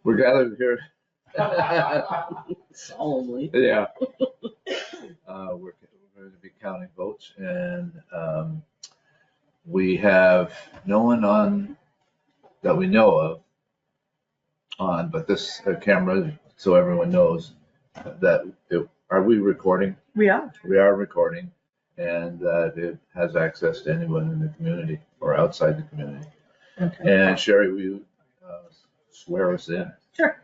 We're gathered here. Solemnly. Yeah. We're going to be counting votes, and we have no one on that we know of on, but this camera, so everyone knows that are we recording? We are. We are recording, and that it has access to anyone in the community or outside the community. Okay. And Sherry, will you swear us in? Sure.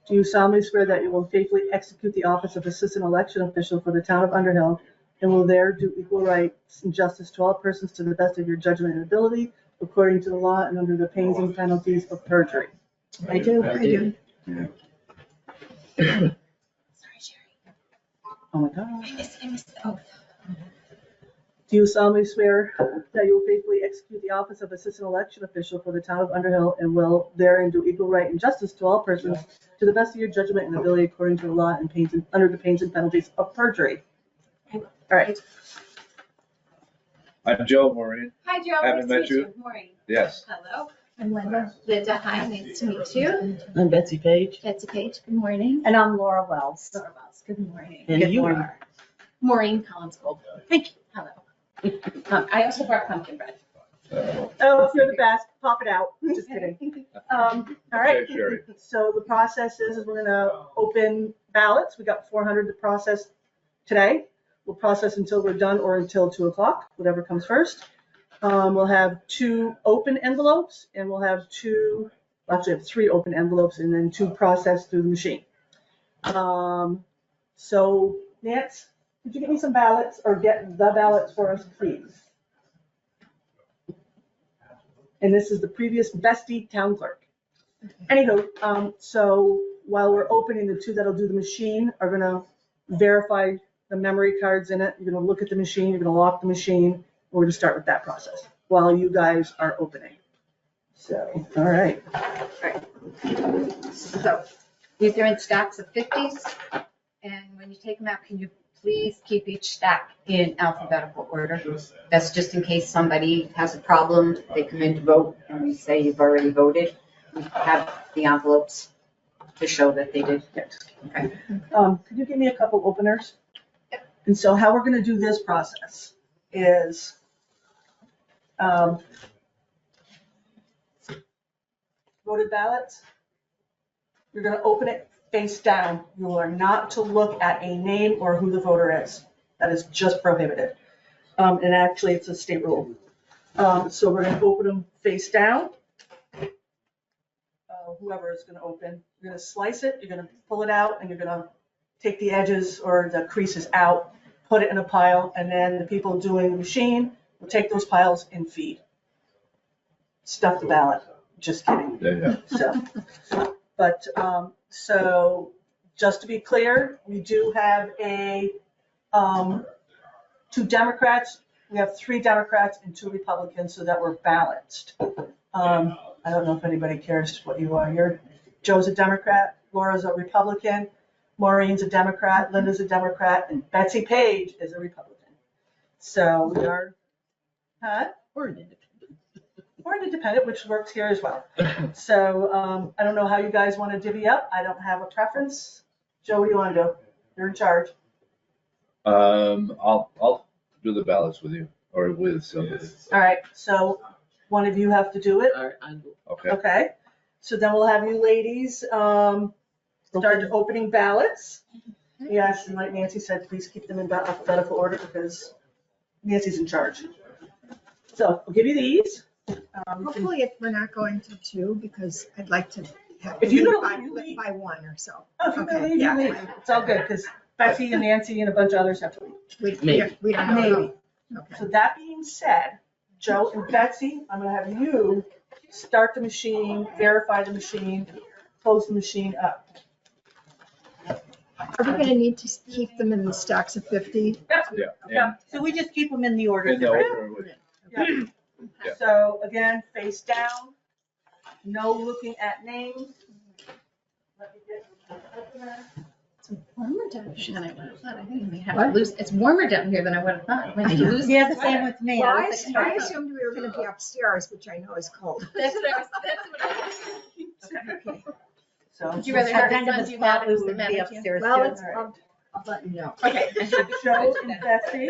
Do you solemnly swear that you will faithfully execute the office of assistant election official for the town of Underhill and will there do equal rights and justice to all persons to the best of your judgment and ability, according to the law and under the pains and penalties of perjury? I do. I do. Yeah. Sorry, Sherry. Oh my God. I missed the oath. Do you solemnly swear that you will faithfully execute the office of assistant election official for the town of Underhill and will therein do equal right and justice to all persons to the best of your judgment and ability according to the law and under the pains and penalties of perjury? All right. I'm Joe Maureen. Hi, Joe. Haven't Nice met to you. meet Maureen. Yes. Hello. I'm Linda. Linda, hi. Nice to meet you. I'm Betsy Page. Betsy Page, good morning. And I'm Laura Wells. Laura Wells, good morning. And Good you morning. are. Maureen Collinsville. Thank you. Hello. I also brought pumpkin bread. Oh, you're the best. Pop it out. Just kidding. All right. Okay, Sherry. So the process is we're gonna open ballots. We got 400 to process today. We'll process until we're done or until 2:00, whatever comes first. We'll have 2 open envelopes and we'll have actually have 3 open envelopes and then 2 processed through the machine. So Nance, could you get me some ballots or get the ballots for us, please? And this is the previous bestie town clerk. Anywho, so while we're opening, the 2 that'll do the machine are gonna verify the memory cards in it. You're gonna look at the machine, you're gonna lock the machine. We're gonna start with that process while you guys are opening. So, all right. So these are in stacks of 50s, and when you take them out, can you please keep each stack in alphabetical order? That's just in case somebody has a problem, they come in to vote, and we say you've already voted. We have the envelopes to show that they did. Okay. Could you give me a couple openers? And so how we're gonna do this process is, voted ballots, you're gonna open it face down. You are not to look at a name or who the voter is. That is just prohibited. And actually, it's a state rule. So we're gonna open them face down. Whoever is gonna open, you're gonna slice it, you're gonna pull it out, and you're gonna take the edges or the creases out, put it in a pile, and then the people doing the machine will take those piles and feed. Stuff the ballot. Just kidding. Yeah. So, but, so just to be clear, we do have 2 Democrats. We have 3 Democrats and 2 Republicans so that we're balanced. I don't know if anybody cares what you are. Joe's a Democrat, Laura's a Republican, Maureen's a Democrat, Linda's a Democrat, and Betsy Page is a Republican. So we are, Or an independent. or an independent, which works here as well. So I don't know how you guys want to divvy up. I don't have a preference. Joe, what do you want to do? You're in charge. I'll do the ballots with you or with somebody. All right, so one of you have to do it. All right, I will. Okay. Okay, so then we'll have you ladies start opening ballots. Yes, and like Nancy said, please keep them in alphabetical order because Nancy's in charge. So I'll give you these. Hopefully if we're not going to 2, because I'd like to have If you're leave gonna leave, by 1 or so. Oh, if you're gonna Okay, leave, you yeah. leave. It's all good because Betsy and Nancy and a bunch of others have to leave. Maybe. We don't know. Maybe. Okay. So that being said, Joe and Betsy, I'm gonna have you start the machine, verify the machine, close the machine up. Are we gonna need to keep them in the stacks of 50? Yeah. Yeah, so we just keep them in the order. In the order with- Yeah. Yeah. So again, face down, no looking at names. Let me get the opener. It's warmer down here than I would have thought. I think we have to lose. It's warmer down here than I would have thought. We have to lose. Yeah, the same with me. Well, I I assumed we were gonna be upstairs, which I know is cold. That's what I was So. Would you rather I have kind the of sons was do thought that we or the would be manager? upstairs Well, too. it's, I'll let you know. Okay. Joe and Betsy,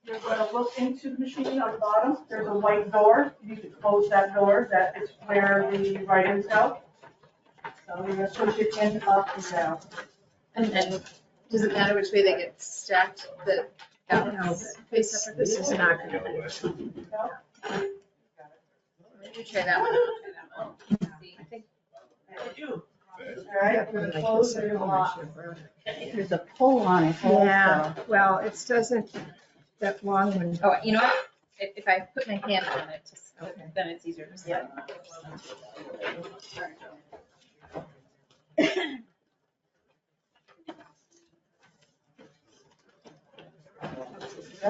you're gonna look into the machine on the bottom. There's a white door. You need to close that door. That is where the write-ins go. So you're gonna push it in, up, and down. And then, does it matter which way they get stacked, the No, ballots? this is not gonna be. You try that one. See, I think All right, we're gonna close it a lot. There's a pull on it Yeah, also. well, it doesn't, that long one. Oh, you know what? If I put my hand on it, then it's easier to see. Got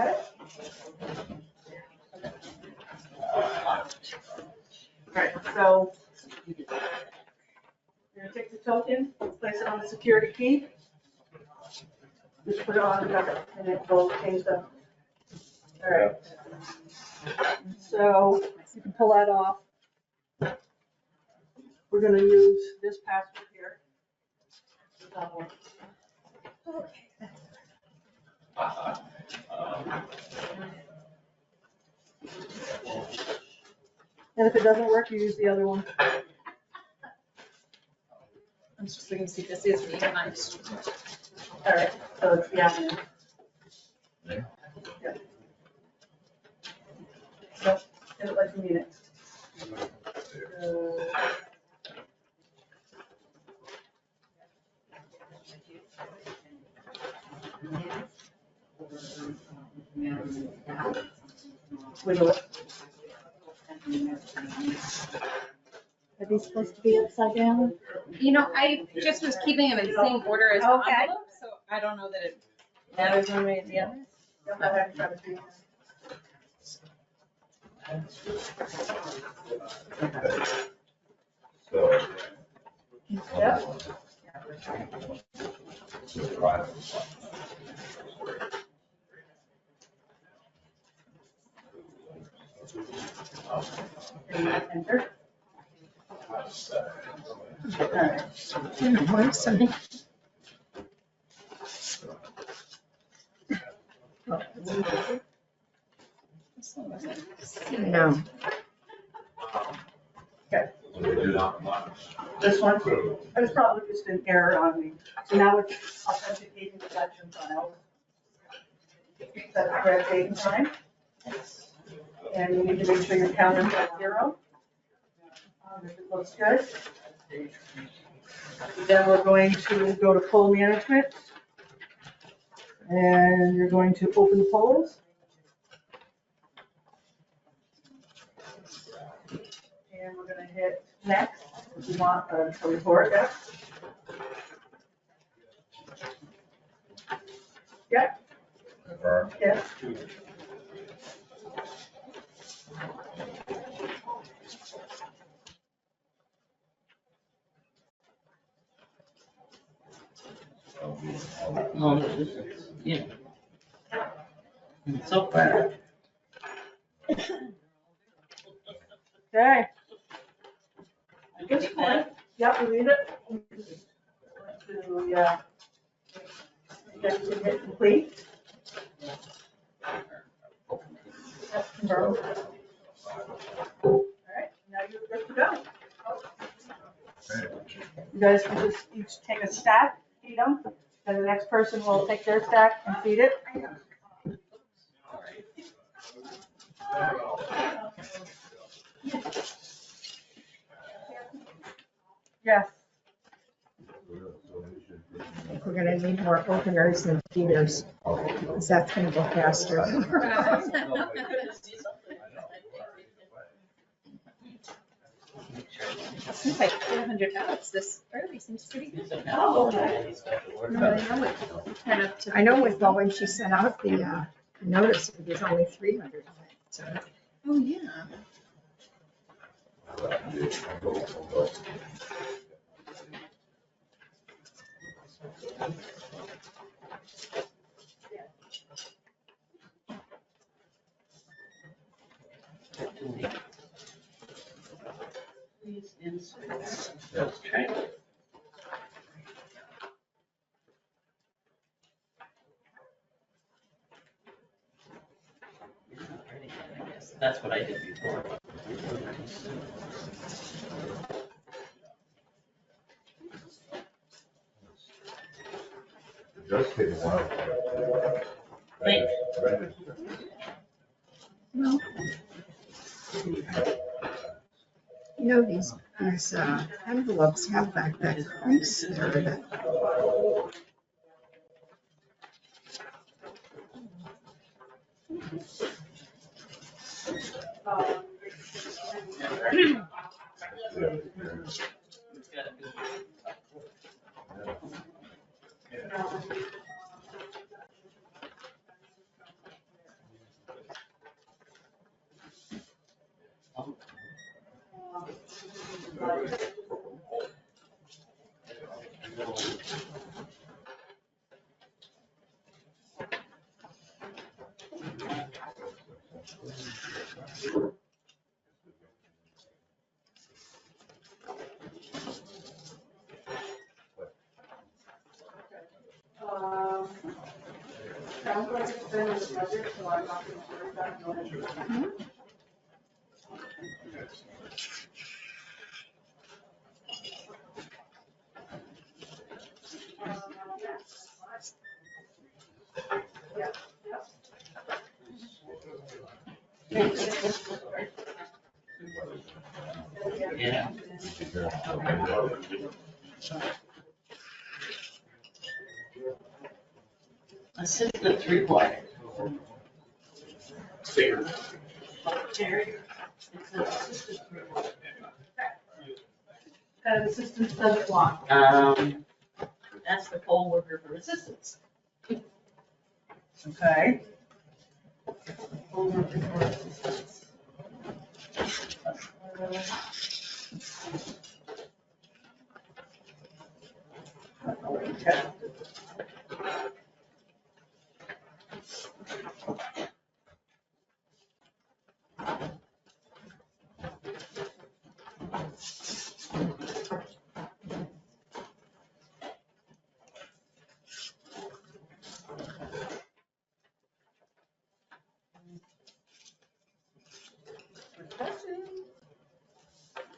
it? All right, so you're gonna take the token, place it on the security key. Just put it on and it will change the. All right. So you can pull that off. We're gonna use this password here. And if it doesn't work, you use the other one. I'm just looking to see if this is me and I'm. All right, so it's, yeah. There? Yeah. Nope, did it like you mean it. Wiggle it. Are these supposed to be upside down? You know, I just was keeping them in the same order as the Okay. envelope, so I don't know that it matters one way or the other. Yep, I have to try to see. So. Yep. And enter. All right. No. This one, it was probably just an error on me. So now it's authenticating the election file. Set the correct date and time. And you need to make sure your counter's at 0. If it looks good. Then we're going to go to poll management. And you're going to open the polls. And we're gonna hit next, if you want a report, yeah? Yep, yes. Yeah. So far. Okay. At this point, yep, we need it. To, yeah. Get to hit complete. That's confirmed. All right, now you're good to go. You guys can just each take a stack, feed them, and the next person will take their stack and feed it. Yes. We're gonna need more openers than feeders, because that's gonna go faster. Seems like 400 ballots this early seems pretty good. Oh, I know when she sent out the notice, it was only 300 on it, so. Oh, yeah. these inserts. Okay. That's what I did before. It does take a while. Thank Well, you know, these envelopes have that crease there that. Sounds like it's been in the budget, so I'm not concerned about it. Yeah. Assistant required. Jerry. And assistance doesn't want. That's the poll worker for assistance. Okay. Poll worker for assistance. Okay.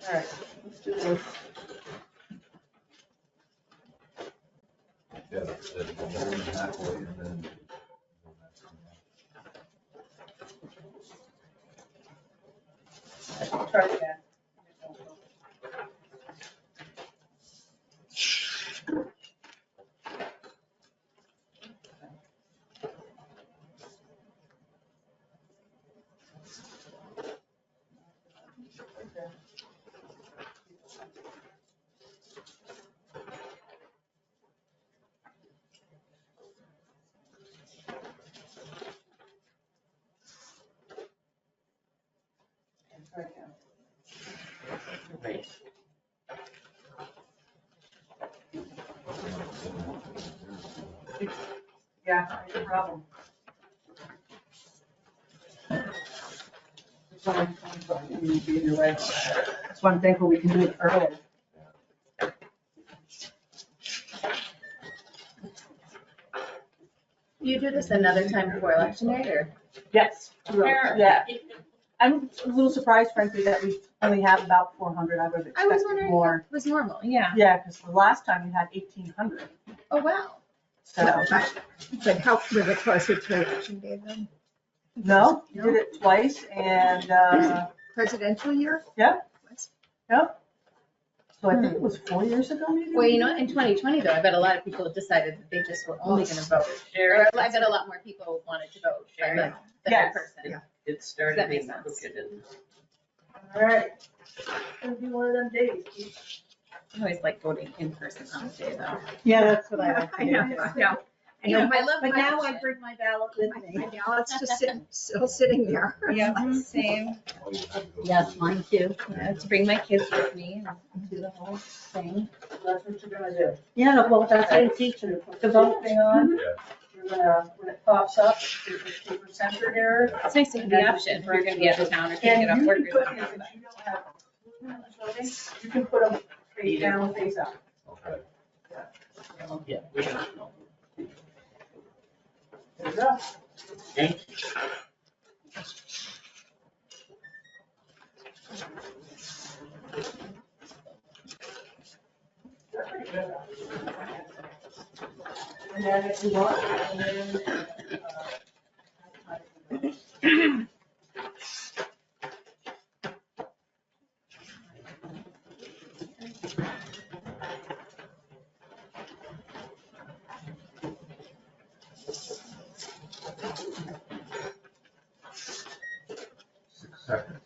All right, let's do this. Yeah, the whole halfway and then. Try again. Try again. Right. Yeah, no problem. That's why I'm thankful we can do it early. You do this another time before election day, or? Yes, yeah. I'm a little surprised frankly that we only have about 400. I would have I was expected wondering more. if it was normal, yeah. Yeah, because the last time we had 1,800. Oh, wow. So, But how, was it closer to election day then? no, we did it twice and, Presidential year? yeah. Yep. So I think it was 4 years ago maybe? Well, you know, what, in 2020 though, I bet a lot of people decided that they just were only gonna vote. Or I bet a lot more people wanted to vote by the Yes. person. Yeah. It started That makes being sense. crooked. All right. It's gonna be one of them days. I always like voting in person on this day though. Yeah, that's what I Yeah, like to I do. know, too. I know. I Yeah, know, I love Oh, But now I election. bring my ballot with me. my ballots just still sitting there. Yeah, same. Yes, mine too. Yeah, to bring my kids with me and do the whole thing. That's what you're gonna do. Yeah, well, that's what I'm teaching. The vote thing on, you're gonna, when it pops up, there's a paper center here. It's nice to have the option if we're gonna be out of town or can't And get off you work can or put in, something. since you don't have You can put them face down, face up. Okay. Yeah. There you go. They're pretty good. And then if you want, and then, Seconds.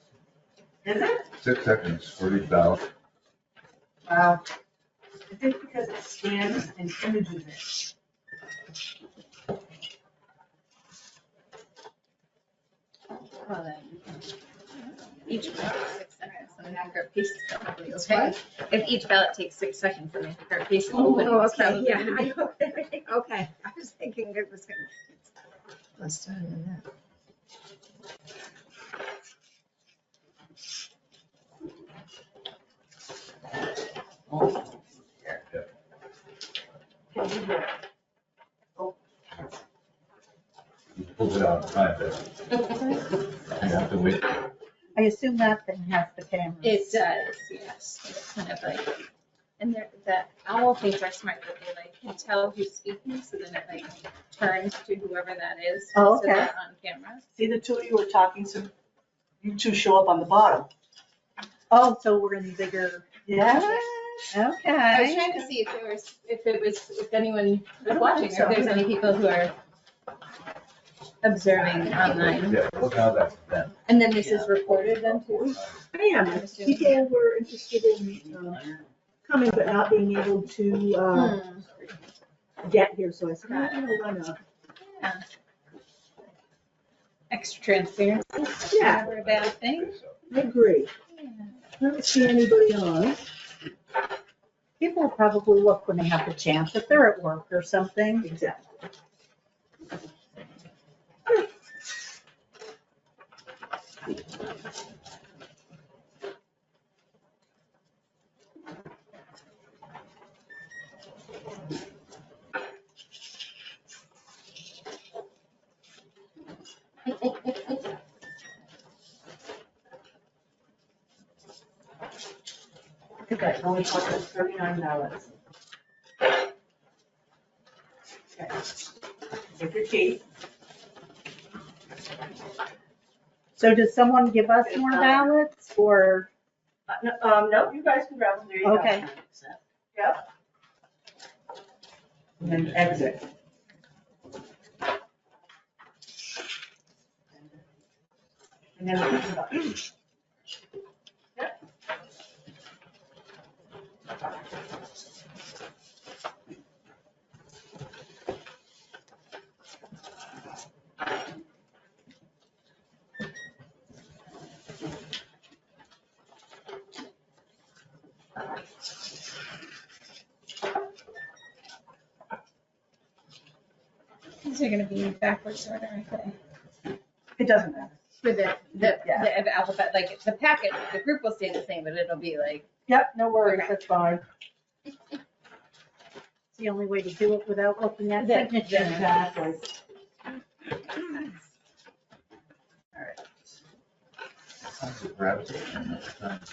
is it? 6 seconds for each ballot. Wow. I think because it scans and images it. Well, then, each ballot takes 6 seconds, and then after a piece is probably okay. If each ballot takes 6 seconds, and after a piece is open, Oh, it's okay, probably yeah, gonna be. okay. I was thinking it was gonna. Less time than that. You pulled it out, time it. You have to wait. I assume that thing has the camera. It does, yes. It's kind of like, and the owl things are smart, that they like can tell who's speaking, so then it like turns to whoever that is. Oh, So okay. they're on camera. See, the two of you were talking, so you two show up on the bottom. Oh, so we're in bigger. Yeah. I was Okay. trying to see if anyone was watching, or if there's any people who are observing online. Yeah, look how that's done. And then this is recorded then too? I am. People were interested in coming but not being able to get here, so I said, I'm gonna run a. Extra transparency, Yeah. never a bad thing. I agree. I don't see anybody on. People will probably look when they have the chance, if they're at work or something. Exactly. Okay, only collected 39 ballots. Okay. Take your key. So does someone give us more ballots or? No, you guys can grab them, there you go. Okay. Yep. And then exit. And then we can go. Yep. These are gonna be in backwards order, I think. It doesn't matter. For the alphabet, like the packet, the group will stay the same, but it'll be like, Yep, no worries, that's fine. It's the only way to do it without looking at That- signatures. Exactly. Grab it.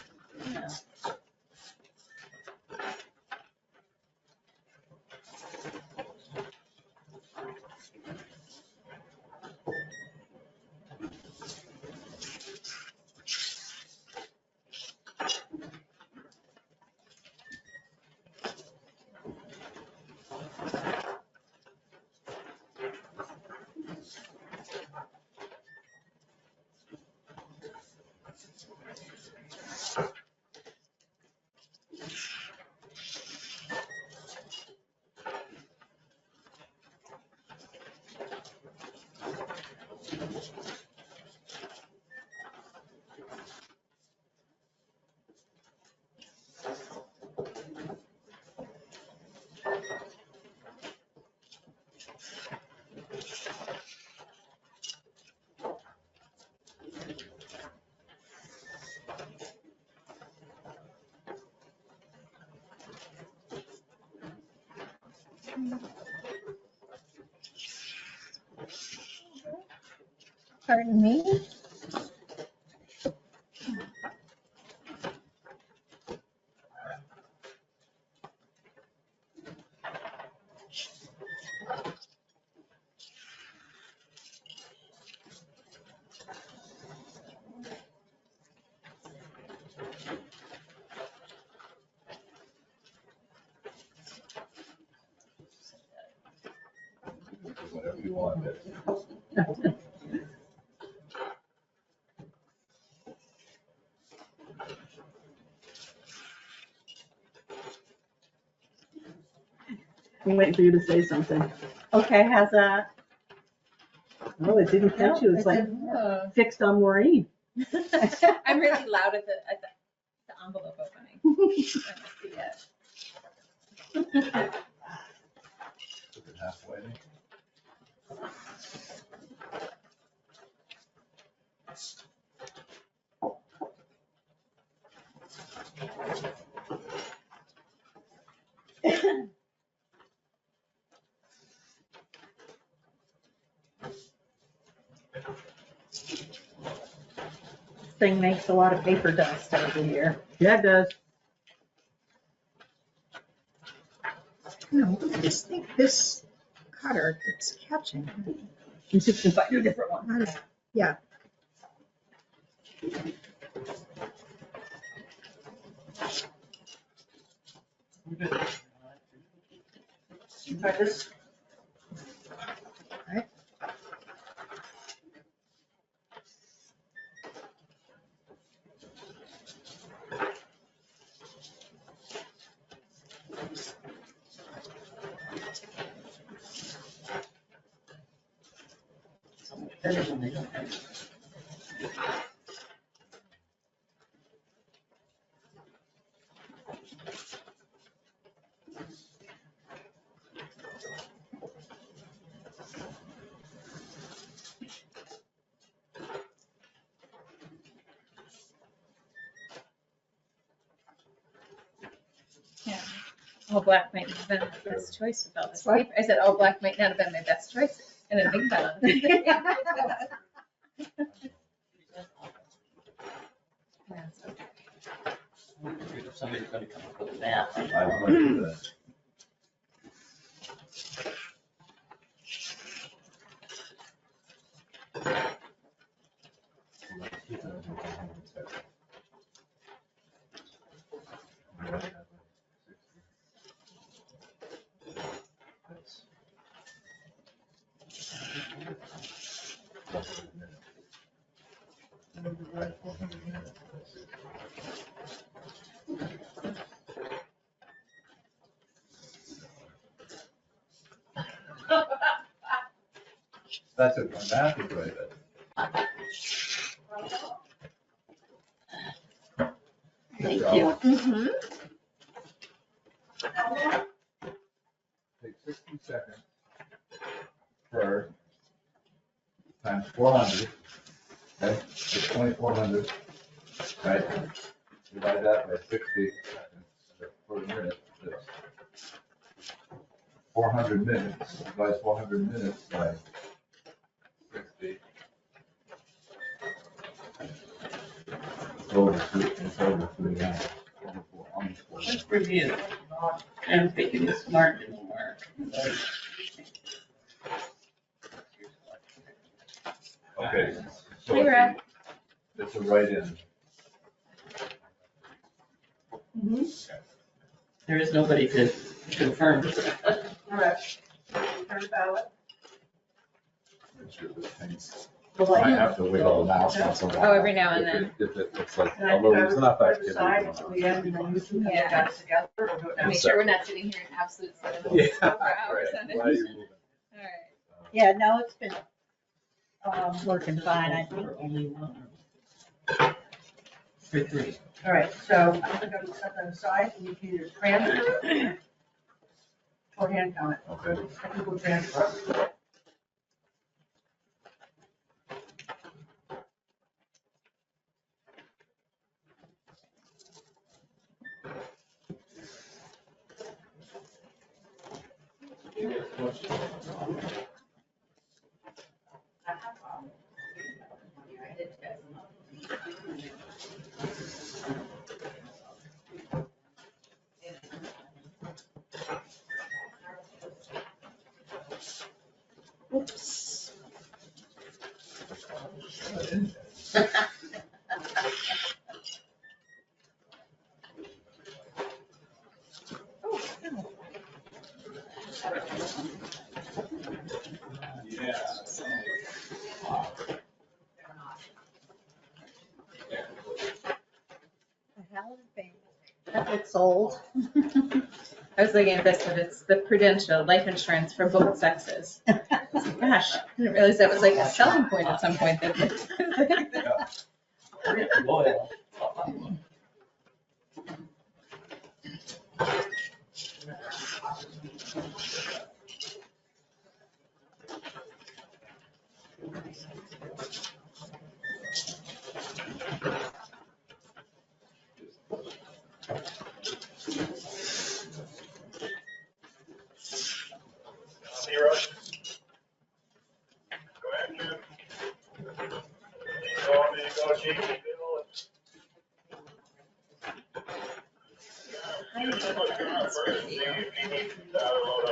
Pardon me? Whatever you want. I'm waiting for you to say something. Okay, how's that? Oh, it didn't catch you. It's like fixed on Maureen. I'm really loud at the envelope opening. That must be it. Took it halfway. This thing makes a lot of paper dust every year. Yeah, it does. No, I just think this cutter it's catching. You should find you a different one. Yeah, Try this. Yeah. All black might not have been the best choice with all this paper. I said all black might not have been my best choice. And then think about it. That's okay. If somebody's gonna come up with a map. I want to do that. That's it, my math is right then. Thank So, you. Mm-hmm. Take 60 seconds per times 400, okay, it's 2,400, right? Divide that by 60 seconds per minute, that's 400 minutes, divide 400 minutes by 60. It's over three hours. Over four, almost 4 hours. Let's review. I'm thinking it's smart anymore. Okay, so Hey, Rob. it's a write-in. There is nobody to confirm. All right. Turn ballot. I have to wiggle the mouse once in a while. Oh, every now and then. If it looks like, And I although think I there's would enough put it activity aside going until on. the end, and then you two can Yeah. get back together. Or do it now. Make sure we're not sitting here in absolute silence. Yeah, for hours right. on Why are end. you moving? All right. Yeah, no, it's been working fine, I think. Only one. For three. All right, so I'm gonna set that aside, and you can either transfer or hand count it. Okay. I think we'll transfer. Oops. That looks old. I was looking at this, but it's the Prudential life insurance for both sexes. Gosh, I didn't realize that was like a selling point at some point. Loyal.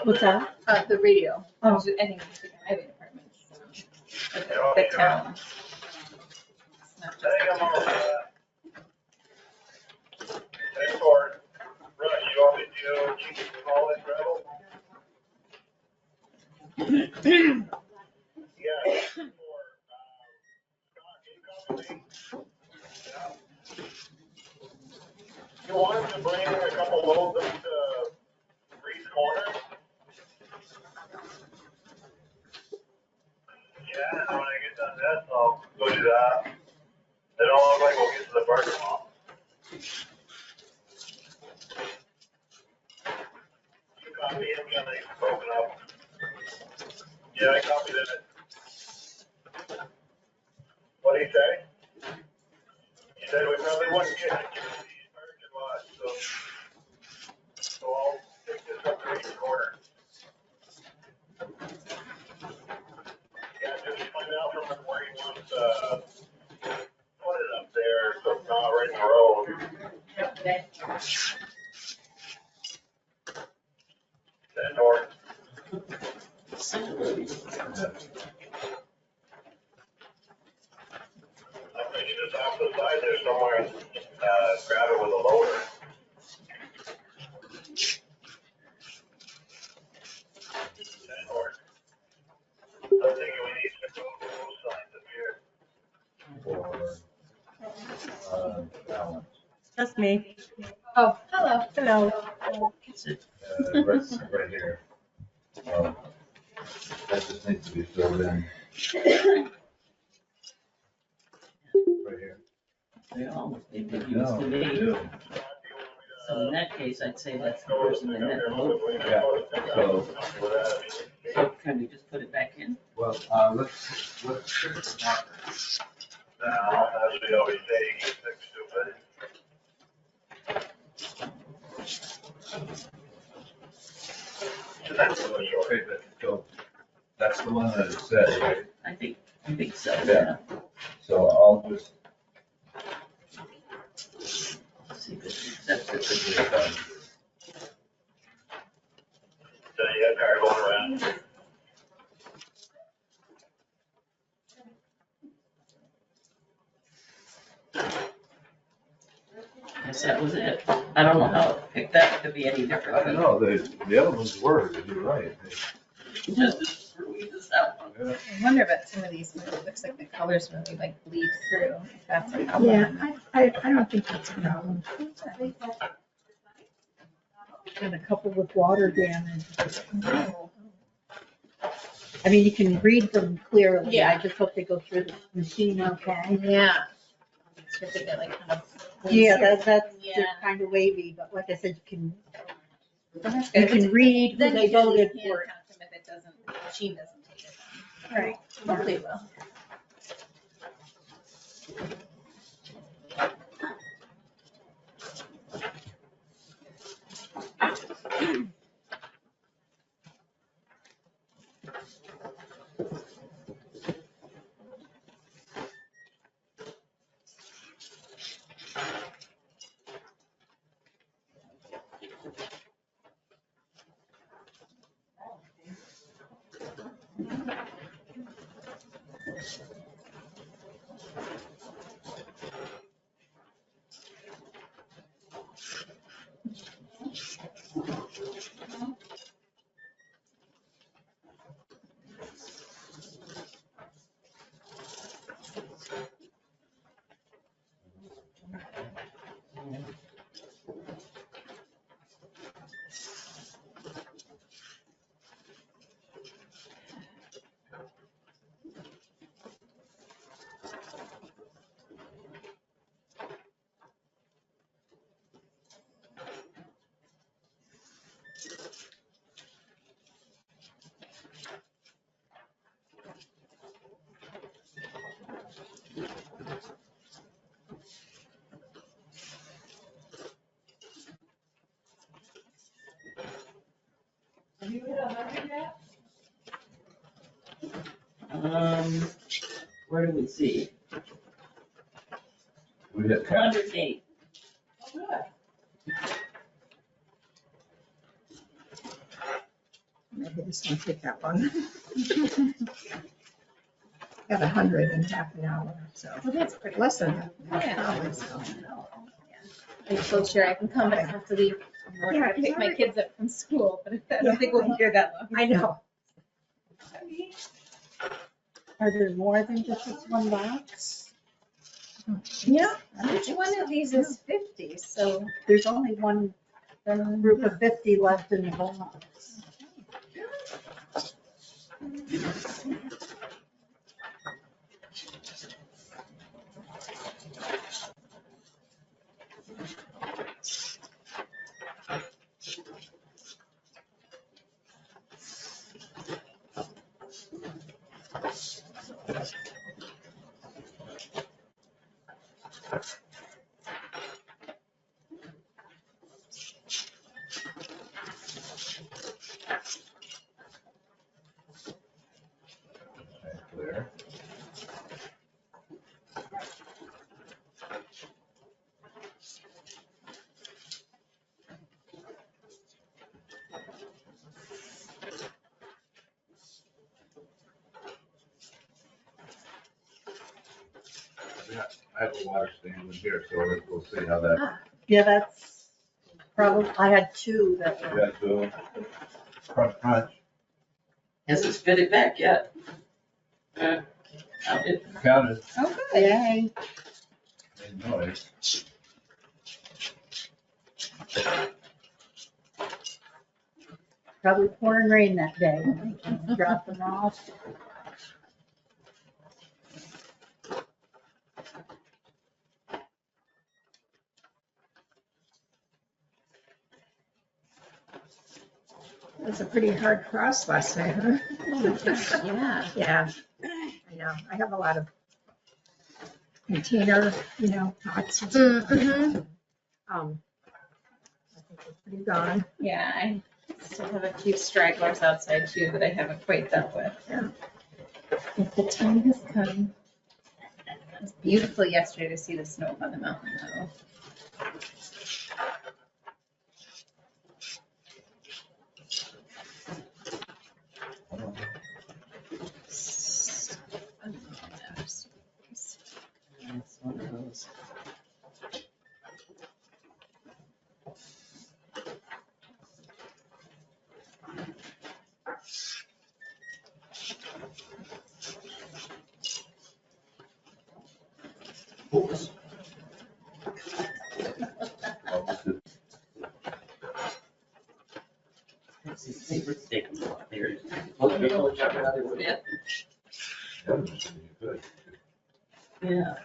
What's that? The radio. Oh. I think it's the highway department. The town. It's not just- You want to bring a couple loads up to Reed's Corner? Yeah, and when I get done this, I'll go do that. They don't look like we'll get to the parking lot. You copy him, yeah, they broken up. Yeah, I copied it. What'd he say? He said we probably wouldn't get it. So I'll take this up to each corner. Yeah, just find out from him where he wants to put it up there, so it's not right in the road. That north. I think you just off the side there somewhere, grab it with a loader. That north. I'm thinking we need to go to those signs up here. For, Ballot. That's me. Oh, hello. Hello. Right here. That just needs to be filled in. Right here. They almost, they did use No, the they name. do. So in that case, I'd say that's the person that had the vote. Yeah, so, So can we just put it back in? well, let's fix the marker. Now, as we always say, you get fixed stupid. Okay, but, so, that's the one that it said, right? I think so, Yeah. So I'll just, See, that's it. So you got a car going around. Guess that was it. I don't know how it picked that to be any I different. don't know, the other ones were, you're right. Just screw this out. Yeah. I wonder about some of these, where it looks like the colors really like bleed through. If that's a problem. Yeah, I don't think that's a problem. And a couple with water damage. I mean, you can read them clearly. I just hope they go through the machine okay. Yeah. So they get like kind of. Yeah, that's, they're Yeah. kind of wavy, but like I said, you That's can good. read who Then they you can voted hand for. count them if it doesn't, the machine doesn't take it. Right. Hopefully it will. Have you hit 100 yet? Where do we see? We hit 108. Oh, good. Maybe this won't take that long. Got 100 in half an hour, so Well, that's pretty. less than half an Yeah. hour. So. I'm so sure I can come, but I have to leave. I'm working Yeah, to pick my sorry. kids up from school, but I Yeah. don't think we'll be here that long. I know. Are there more than just this one box? Yeah, each one of these is 50, so. There's only one group of 50 left in the box. clear. I have a water stand in here, so we'll see how that. Yeah, that's probably, I had two that You were, got to crunch. Hasn't spit it back yet. It Counted. Oh, good. yay. Made noise. Probably pouring rain that day when I dropped them off. It was a pretty hard cross last night, huh? Yeah. Yeah, I know. I have a lot of container, pots and stuff. Mhm. I think we're pretty gone. Yeah, I still have a few stragglers outside too that I haven't quite dealt with. Yeah. But the time has come. It was beautiful yesterday to see the snow up on the mountain though. It's one of those. That's his favorite steak. There. Yeah.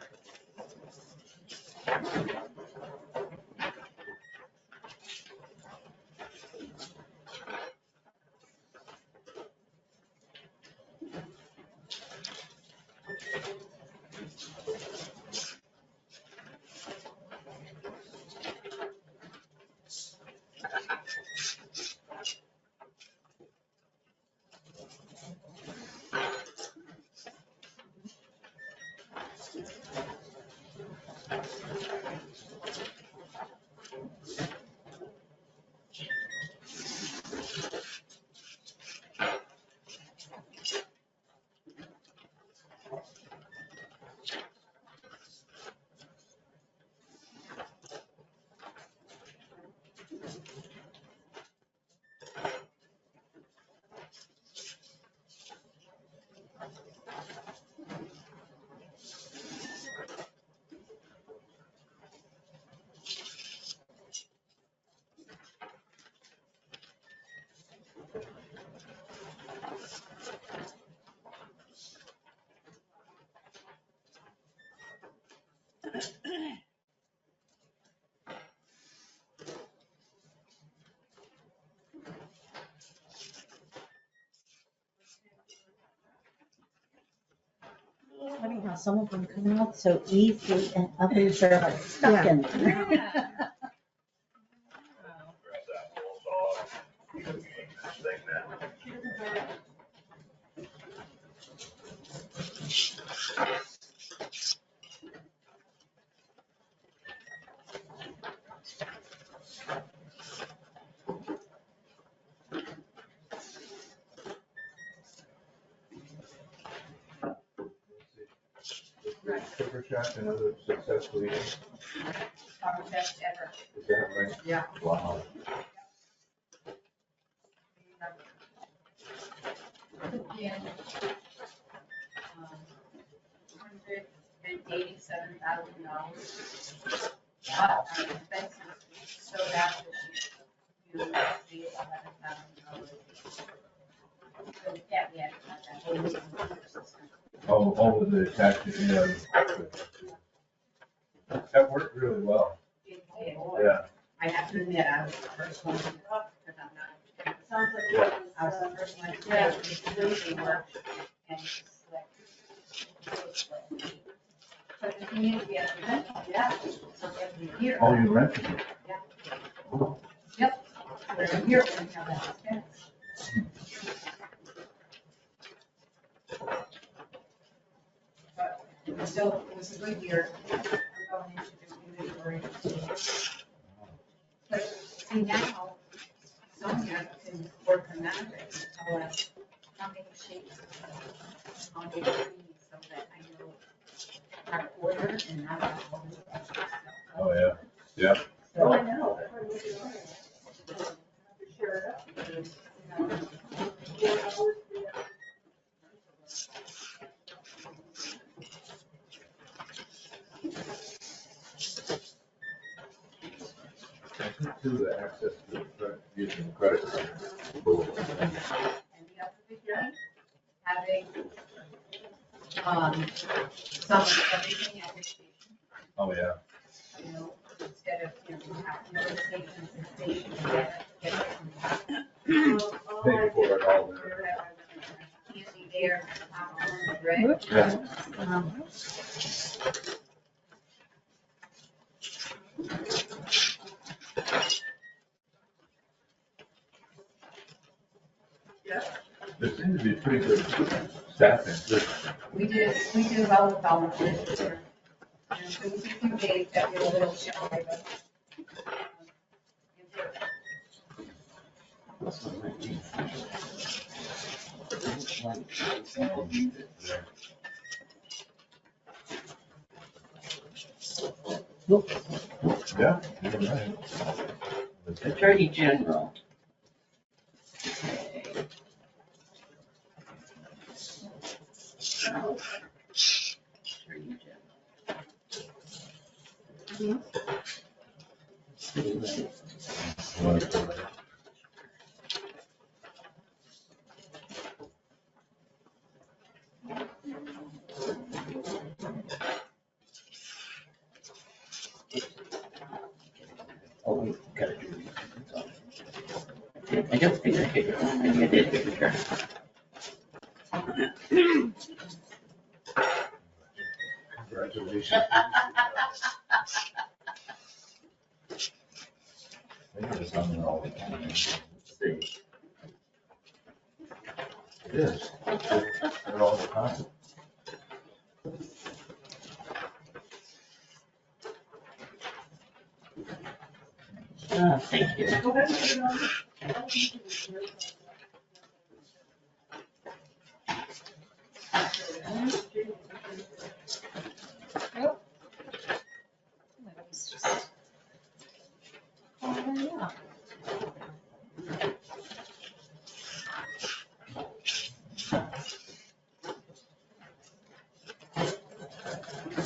Funny how some of them come out so easy and others are like stuck in there. Yeah. Grab that whole saw. This thing Sugar Shack, another successful year? Our best ever. Is that right? Yeah. Wow. Yeah. $187,000. But our expenses so that you see $11,000. So yeah, we had that whole system. Oh, with the tax, that worked really well. Yeah. I have to admit, I was the first one to do it, because I'm not. Sounds like it I was was, the first one to do it, it really worked, and it's like. But the community has to rent, yeah, so every year. Oh, you rented it? Yep. Every year, we have that expense. But it was still, it was a good year. I'm going into the inventory. But see now, Sonia can work on that, tell us how many shapes, how many trees, so that I know how to order and not have all this extra stuff. Oh, yeah, yeah. oh, I know. To the access to the using credit card. Cool. And the other big thing, having, some of everything at your station, Oh, yeah. you know, instead of, you have no stations and stations, get it. Pay for it all there. Candy there, on the bread. Yeah. There seemed to be pretty good staffing. We do well with volunteers here. And there was a few days that were a little shy, but. Yeah, you're right. Attorney General. Attorney Oh, we gotta do it. I don't think I did. I think I did get the Congratulations. I think it's on there all the time. Let's see. It is. They're all the time. Thank you.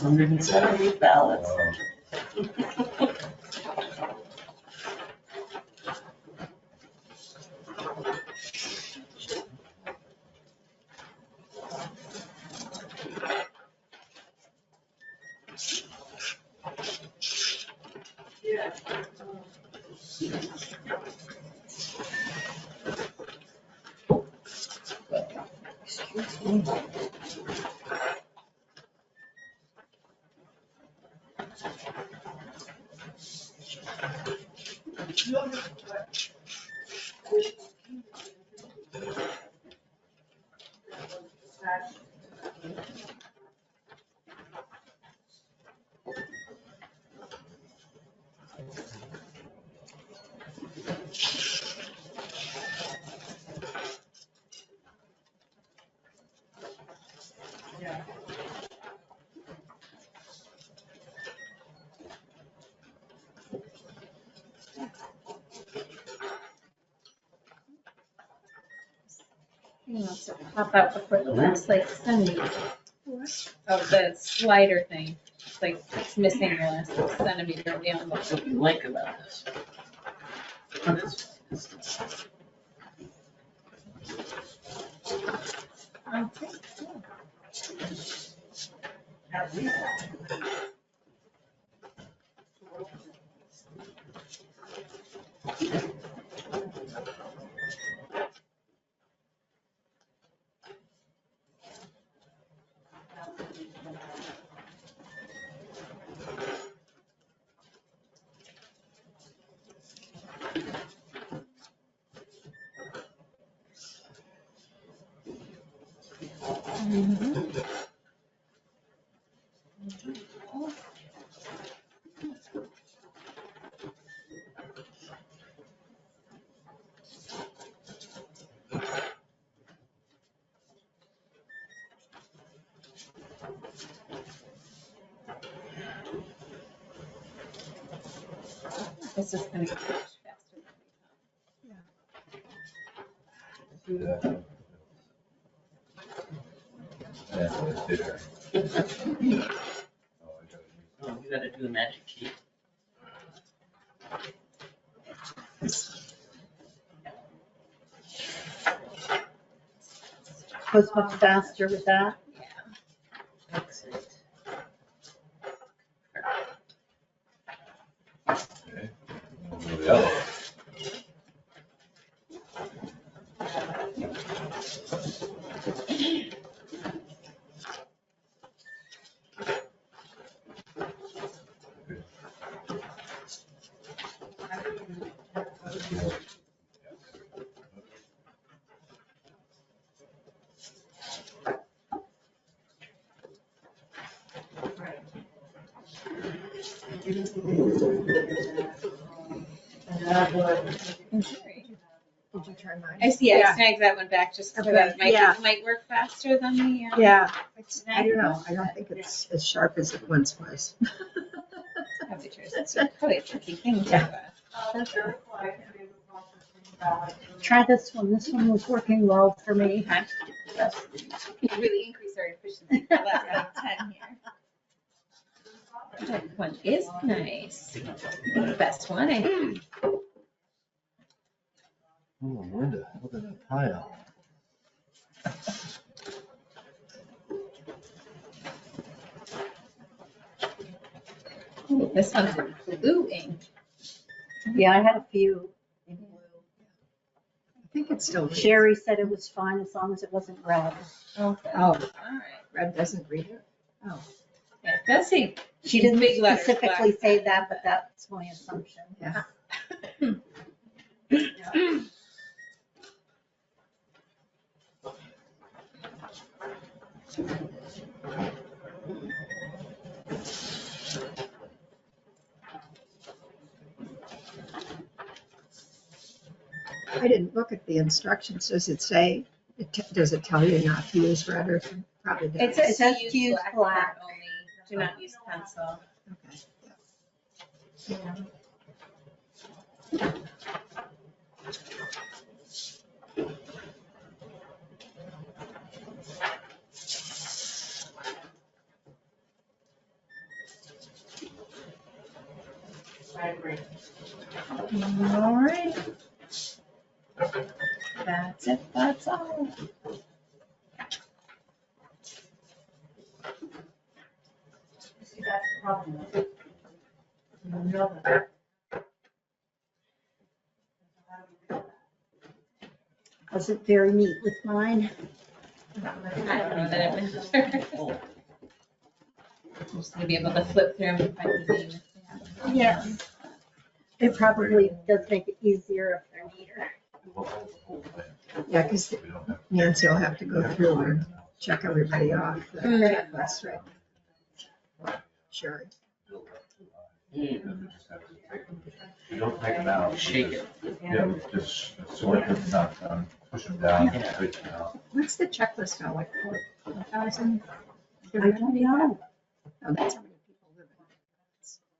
$170 ballots. He wants to pop out before the last like centimeter of the slider thing. It's like it's missing the last centimeter of the envelope. That's what you like about this. Okay. It's just gonna go much faster. Yeah. Yeah, it's there. Oh, I gotta use Oh, you gotta do the magic key. Goes much faster with that. Exit. Okay. There we go. Did you try mine? I see, I snagged that one back just because Okay, it might, yeah. it might work faster than the. Yeah, I don't know. I don't think it's as sharp as it once was. Probably true. It's probably a tricky thing to. Try this one. This one was working well for me. Okay. You really increase our efficiency for that 10 here. That one is nice. The best one, I think. Oh, Linda, look at that pile. Ooh, this one's in blue ink. Yeah, I had a few in blue. I think it's still. reads. Sherry said it was fine as long as it wasn't red. Okay. Oh, All right. Red doesn't read it? Oh, Yeah, it does say She didn't Big letters, specifically black. say that, but that's my assumption. yeah. I didn't look at the instructions. Does it say, does it tell you not to use red or something? Probably does. It says It says to to use black. only. Do not use pencil. Okay. Yeah. All right. That's it. That's all. See, that's the problem. Wasn't very neat with mine. I don't know that it matters. I'm just gonna be able to flip through and find the name. Yes. It probably does make it easier if they're neater. Yeah, because We don't have. Nancy will have to go through and check everybody off. The checklist, right? Sure. You don't take them out. Shake it. Yeah, just select them, not, push them down, Yeah. straighten them out. What's the checklist now, like 4,000? I don't know. Oh, that's how many people live in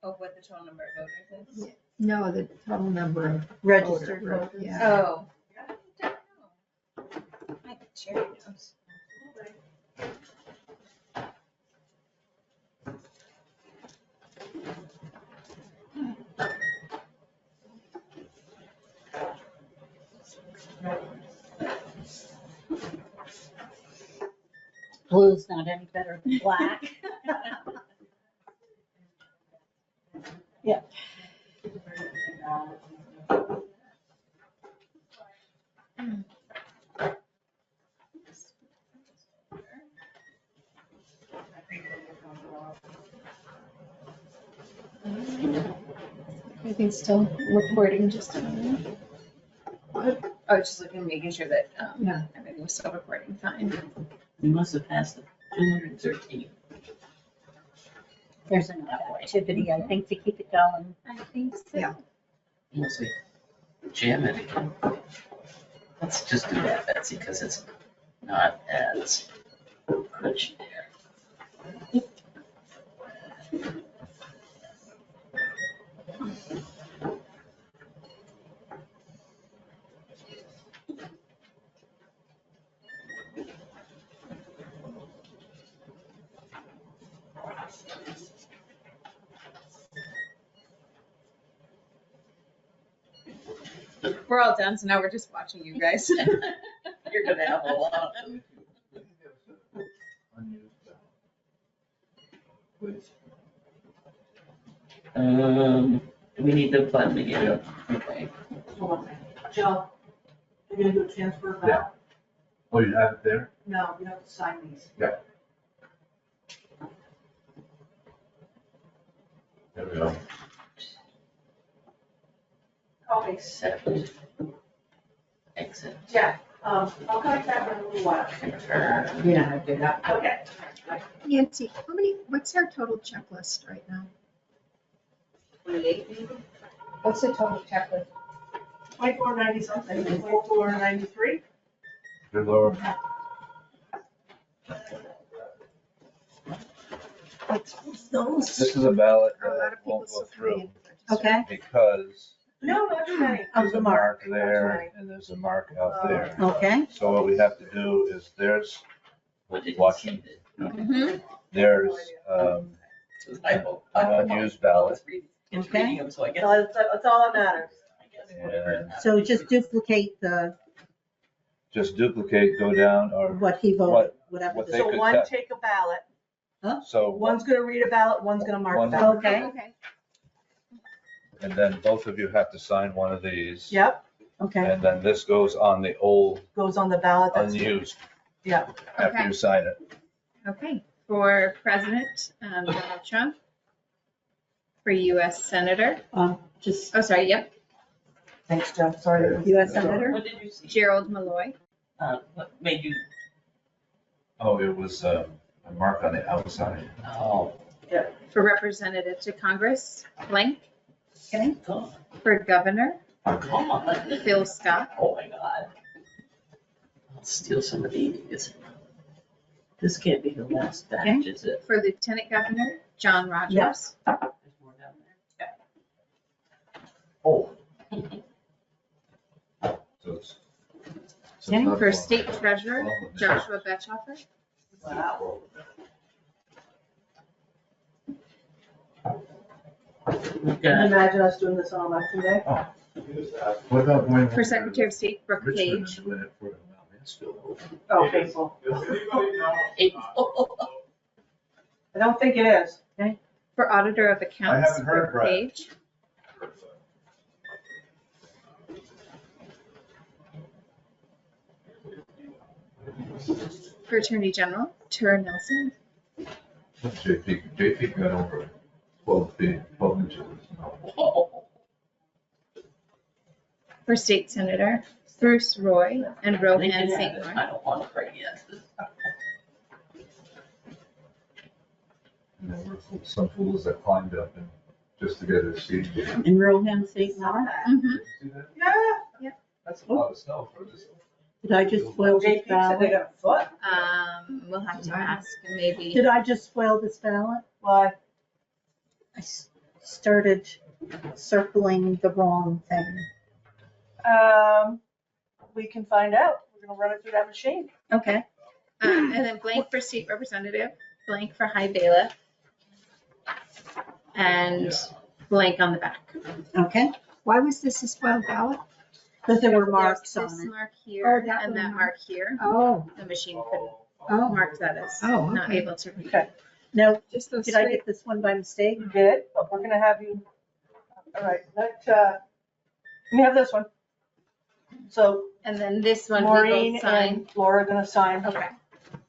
Oh, what the total number of voters is? it. No, the total number of Registered voters. voters. Yeah. Oh. I don't know. Cherry knows. Blue's not any better than black. Everything's still recording just a moment. I was just looking, making sure that, Yeah. everything was still recording fine. We must have passed the 213. There's enough activity, I think, to keep it going. I think so. Yeah. Unless we jam it again. Let's just do that, Betsy, because it's not as crunchy there. We're all done, so now we're just watching you guys. You're gonna have a lot of them. We need the button again. Okay. Hold on. Jill, you're gonna do a transfer Yeah. back? Oh, you have it there? No, you have to sign these. There we go. Okay, Accept. Exit. yeah, I'll come back in a little while. Confirm. You know how to do that. Okay. Nancy, what's our total checklist right now? 28 maybe? What's the total checklist? 2490 something, 2493? Good Lord. Those. This is a ballot A lot that of people won't go still through coming Okay, because No, not too many. Of there's the a mark. mark there and there's a mark out there. okay, So what we have to do is What did you Watching. say? Mhm. there's Typo. an unused ballot. It's Okay. reading them, so I guess. That's all that matters. I guess whatever. And so just duplicate the, just duplicate, go down or what he voted, What- whatever. what the- they So could one test. take a ballot, so, one's gonna read a ballot, one's gonna mark a One- ballot. Okay, Okay. and then both of you have to sign one of these. Yep, okay, And then this goes on the old goes on the ballot. That's unused Yeah. after Okay. you sign it. Okay, for President, Donald Trump. For US Senator, just oh, sorry, yep, Thanks, Jeff. Sorry. US Senator. What did you see? Gerald Malloy. What made you, Oh, it was a mark on the outside. oh, For Representative to Congress, blank. come on, For Governor, come on. Phil Scott. Oh my God. I'll steal some of these. This can't be the last batch, is it? For Lieutenant Governor, John Rogers. Yes. There's more down there. Oh. So it's- so it's Okay, not for full. State Treasurer, Joshua Betchoffer. Wow. We've Can you got, imagine us doing this on election day? What about going? For Secretary of State, Brooke Richmond Page. and doing it for Mansfield? Oh, faithful. Does anybody know? April. I don't think it is. For Auditor of Accounts, haven't heard, Brooke Brad. Page. For Attorney General, Tara Nelson. JP got over 12 feet, 12 inches. Oh. For State Senator, Bruce Roy and They Rohan can have St. it. Laurent. I don't want to break it. And there were some fools that climbed up and just to get a seat. Did you In Rohan St. Laurent. Mhm. see that? Yeah. That's a lot of snow for this. Did I just spoil this JP said they ballot? got a foot. We'll have to ask, maybe. Did I just spoil this ballot? Why? I started circling the wrong thing. We can find out. we're gonna run it through that machine. Okay. And then blank for state representative, blank for high bailiff, and blank on the back. Okay. Why was this a spoiled ballot? Because there were There's marks on this it. mark Oh, here that and little that mark. mark here. Oh, The machine couldn't oh, mark that as Oh, not okay. able to read. Okay. No, just those did I three. get this one by mistake? You did, but we're gonna have you, all right, let me have this one. So And then this one we Maureen both sign. and Laura are gonna sign. Okay.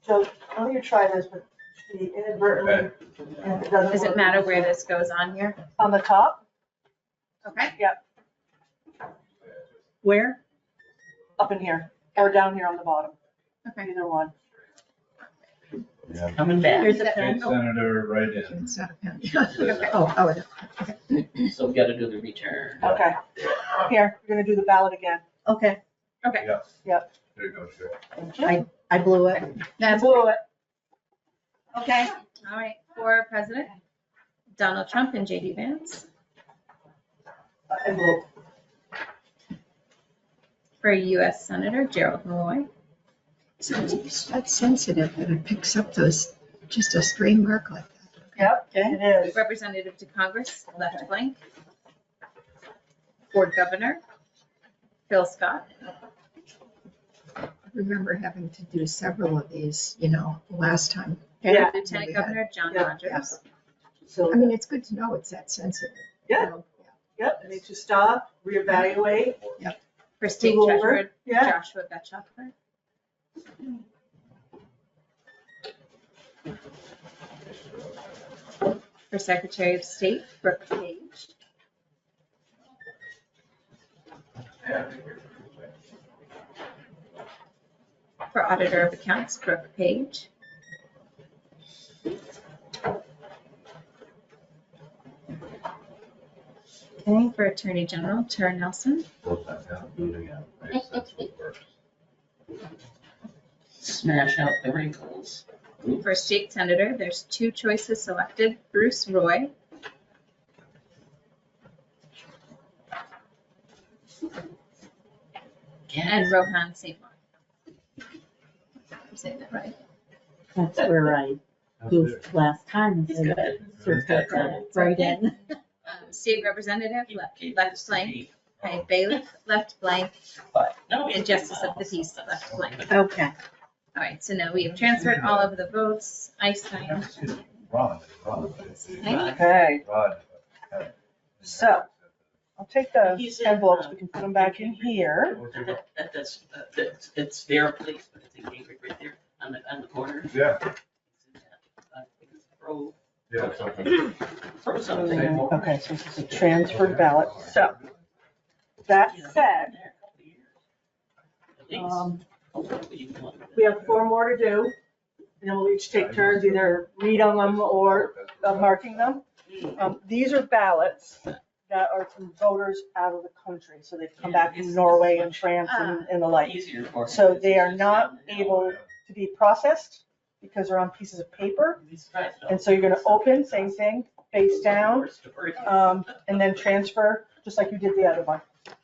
So let me try this, but she inadvertently, and if it doesn't Does it work- matter where this goes on here? On the top, Okay. Where? up in here, or down here on the bottom, Okay. either one. Yeah. Coming back. Here's a State pen. senator, right in. It's not a pen. Oh, So we gotta do the return. Okay, here, we're gonna do the ballot again. Okay, Okay. Yeah. Yep. There you go, sure. I blew it. That's Blew it. okay. All right. For president, Donald Trump and JD Vance. I blew it. For U.S. Senator, Gerald Malloy. so that's sensitive that it picks up those, just a stray mark like that. Yep, it is. Representative to Congress, left blank. For governor, Phil Scott. I remember having to do several of these, last time. Yeah. Lieutenant Governor John Yeah. Rogers. So, I mean, it's good to know it's that sensitive. Yeah. yep, it makes you stop, reevaluate. For state Move over. treasurer, Yeah. Joshua Betchopfer. For secretary of state, Brooke Page. For auditor of accounts, Brooke Page. Okay, for attorney general, Tara Nelson. Close that down, do it again. Right, that's what works. Smash out the wrinkles. For state senator, there's two choices selected, Bruce Roy. And Rohan Seymour. I'm saying that right. That's where I That's goofed it. last time. He's good. So put that right in. State representative, left blank. High bailiff, left blank. But, no. And justice of the peace, left blank. Okay. All right, so now we have transferred all of the votes. I signed. Excuse me, Ron. Okay, Ron. So- I'll take the envelopes, we can put them back in here. It's their place, but it's engraved right there on the corner. Yeah. Throw Yeah. something. something. Okay, so this is a transferred ballot. So, that said, we have 4 more to do. And then we'll each take turns, either read on them or marking them. These are ballots that are from voters out of the country. So they've come back from Norway and France and the like. So they are not able to be processed because they're on pieces of paper. And so you're gonna open, same thing, face down, and then transfer, just like you did the other one. Does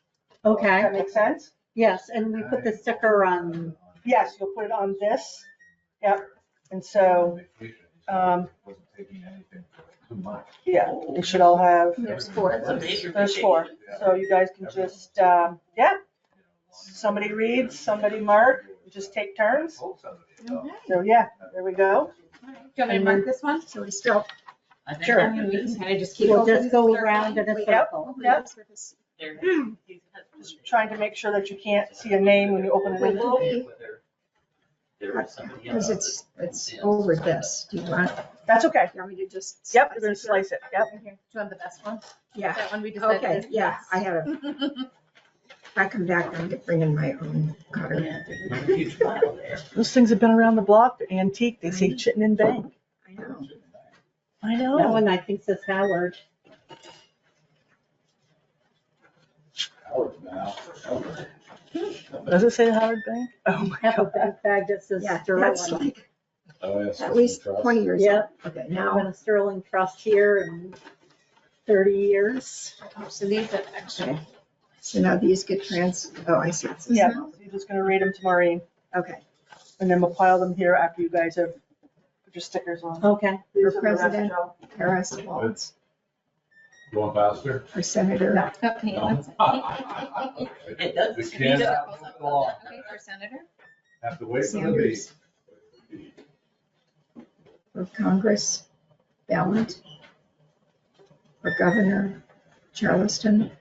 Okay, that make sense? yes, and we put the sticker on, Yes, you'll put it on this. Yep. And so, Wasn't taking anything too much. yeah, they should all have, There's 4 of those. there's 4. So you guys can just, somebody reads, somebody mark, you just take turns. So yeah, there we go. Do you want me to mark this one? So we still, Sure. And we can kind of just keep. we'll just open. go around in a circle. Yep. Just trying to make sure that you can't see a name when you open an envelope. because it's over this. Do you want That's okay. me to just? Yep, you're gonna slice it. Yep. Here, do you want the best one? Yeah, That one we decided. okay, is yeah, best. I have a, if I come back, I'm bringing my own cutter. Yeah, there's a huge pile there. Those things have been around the block, they're antique, they say Chittenden Bank. I know. I That know. one I think says Howard. Howard now. Does it say Howard Bank? Oh my Have a God. bag bag that says Yeah, that's Sterling. like Oh, yes. at least 20 years old. Yep. Okay, I've been now, a Sterling trust here in 30 years. So these are actually So now these get oh, I see. It says Yeah, now. so you're just gonna read them to Maureen, Okay. and then we'll file them here after you guys have put your stickers on. Okay. For President, Harris Waltz. Going faster? For Senator, No. Okay, that's it. It does. We Speed can't up. have the law. Okay, for senator? Have to wait for the Sanders. beat. For Congress, Ballot. For Governor, Charleston.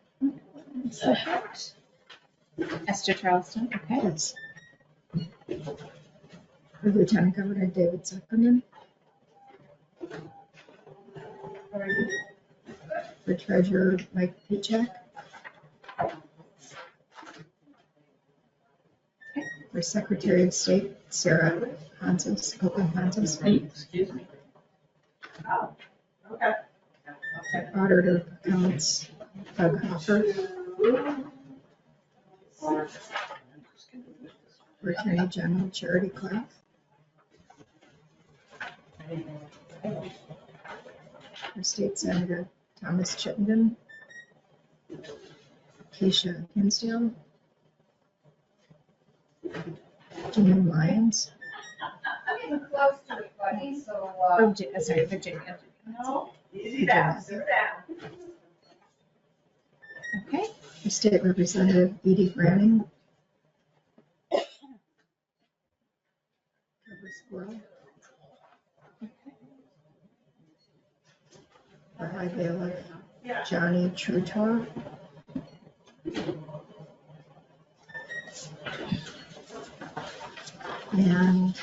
Esther Charleston, okay. Yes. For Lieutenant Governor David Zuckerman. For Treasurer Mike Pichak. For Secretary of State Sarah Hanses, Hanses. Excuse me. Auditor of Accounts Doug Hopper. For Attorney General Charity Clark. For State Senator Thomas Chittenden. Keisha Hinsdale. Jim Lyons. Oh, sorry, Virginia. Okay, For State Representative Edie Branning. Cover Squirrel. For High Bailiff Johnny Trutor. And,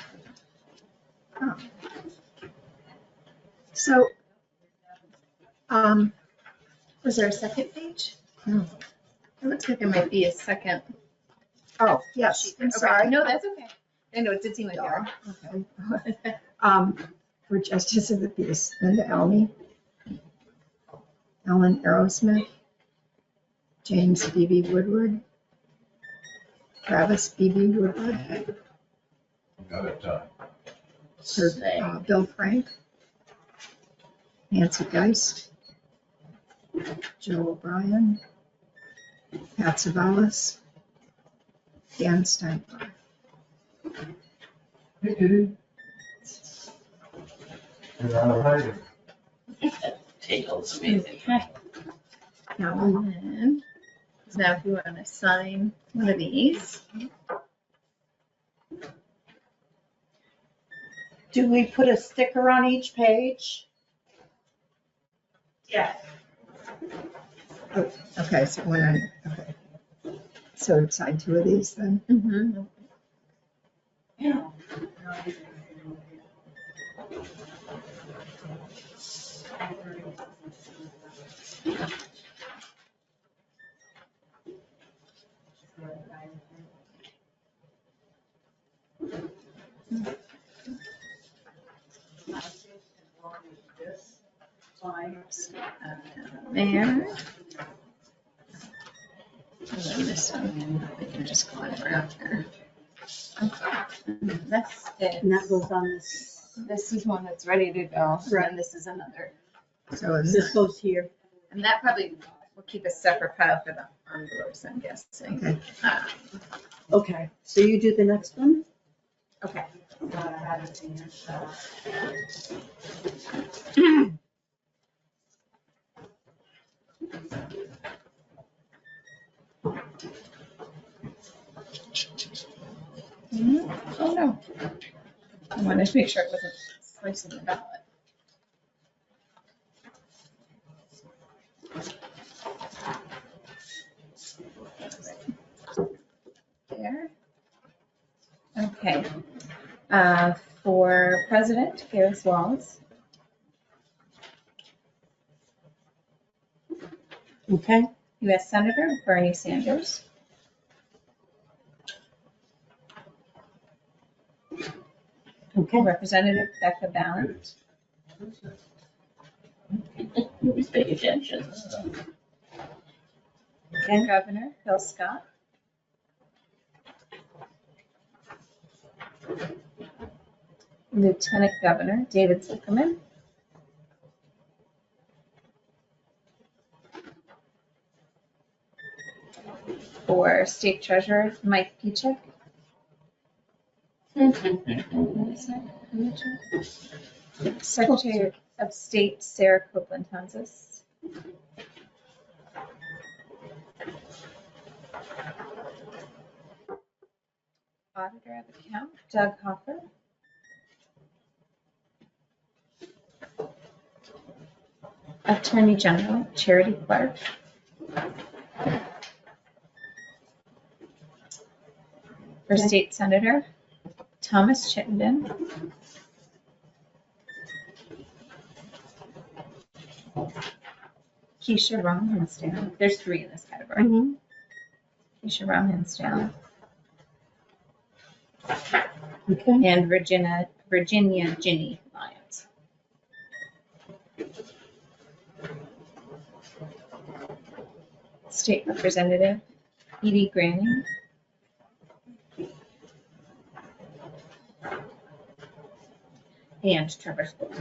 oh. So, was there a second page? no. It looks like there might be a second. Oh, yes, I'm Okay, sorry. no, that's okay. I know, it did seem like there. Okay. For Justice of the Peace, Linda Almy, Ellen Arrowsmith, James B.B. Woodward, Travis B.B. Woodward, Got it done. for Bill Frank, Nancy Geist, Joe O'Brien, Pat Savalas, Dan Steinberg. Hey, Diddy. You're on a hiding. Tails amazing. Okay, Now, and then, so now if you want to sign one of these. Do we put a sticker on each page? Yes. okay, so when okay. So sign two of these then? Mm-hmm. There. And then this one, we can just go over after. Okay, this And that is, goes on this, this is one that's ready to go, Right. and this is another. So is this goes here. And that probably will keep a separate pile for the envelopes, I'm guessing. Okay. Okay, so you do the next one? Okay. Oh, no. I wanted to make sure it wasn't slicing the ballot. There. Okay. For President, Harris Walls. Okay, U.S. Senator, Bernie Sanders. okay. Representative, Becca Ballot. Who's paying attention? And Governor, Phil Scott. Lieutenant Governor, David Zuckerman. For State Treasurer, Mike Pichek. Secretary of State, Sarah Copeland Hanses. Auditor of Account, Doug Hopper. Attorney General, Charity Clark. For State Senator, Thomas Chittenden. Keisha Ron Hinsdale. There's 3 in this category. Keisha Ron Hinsdale. Okay. And Virginia Ginny Lyons. State Representative, Edie Granning. And Trevor School.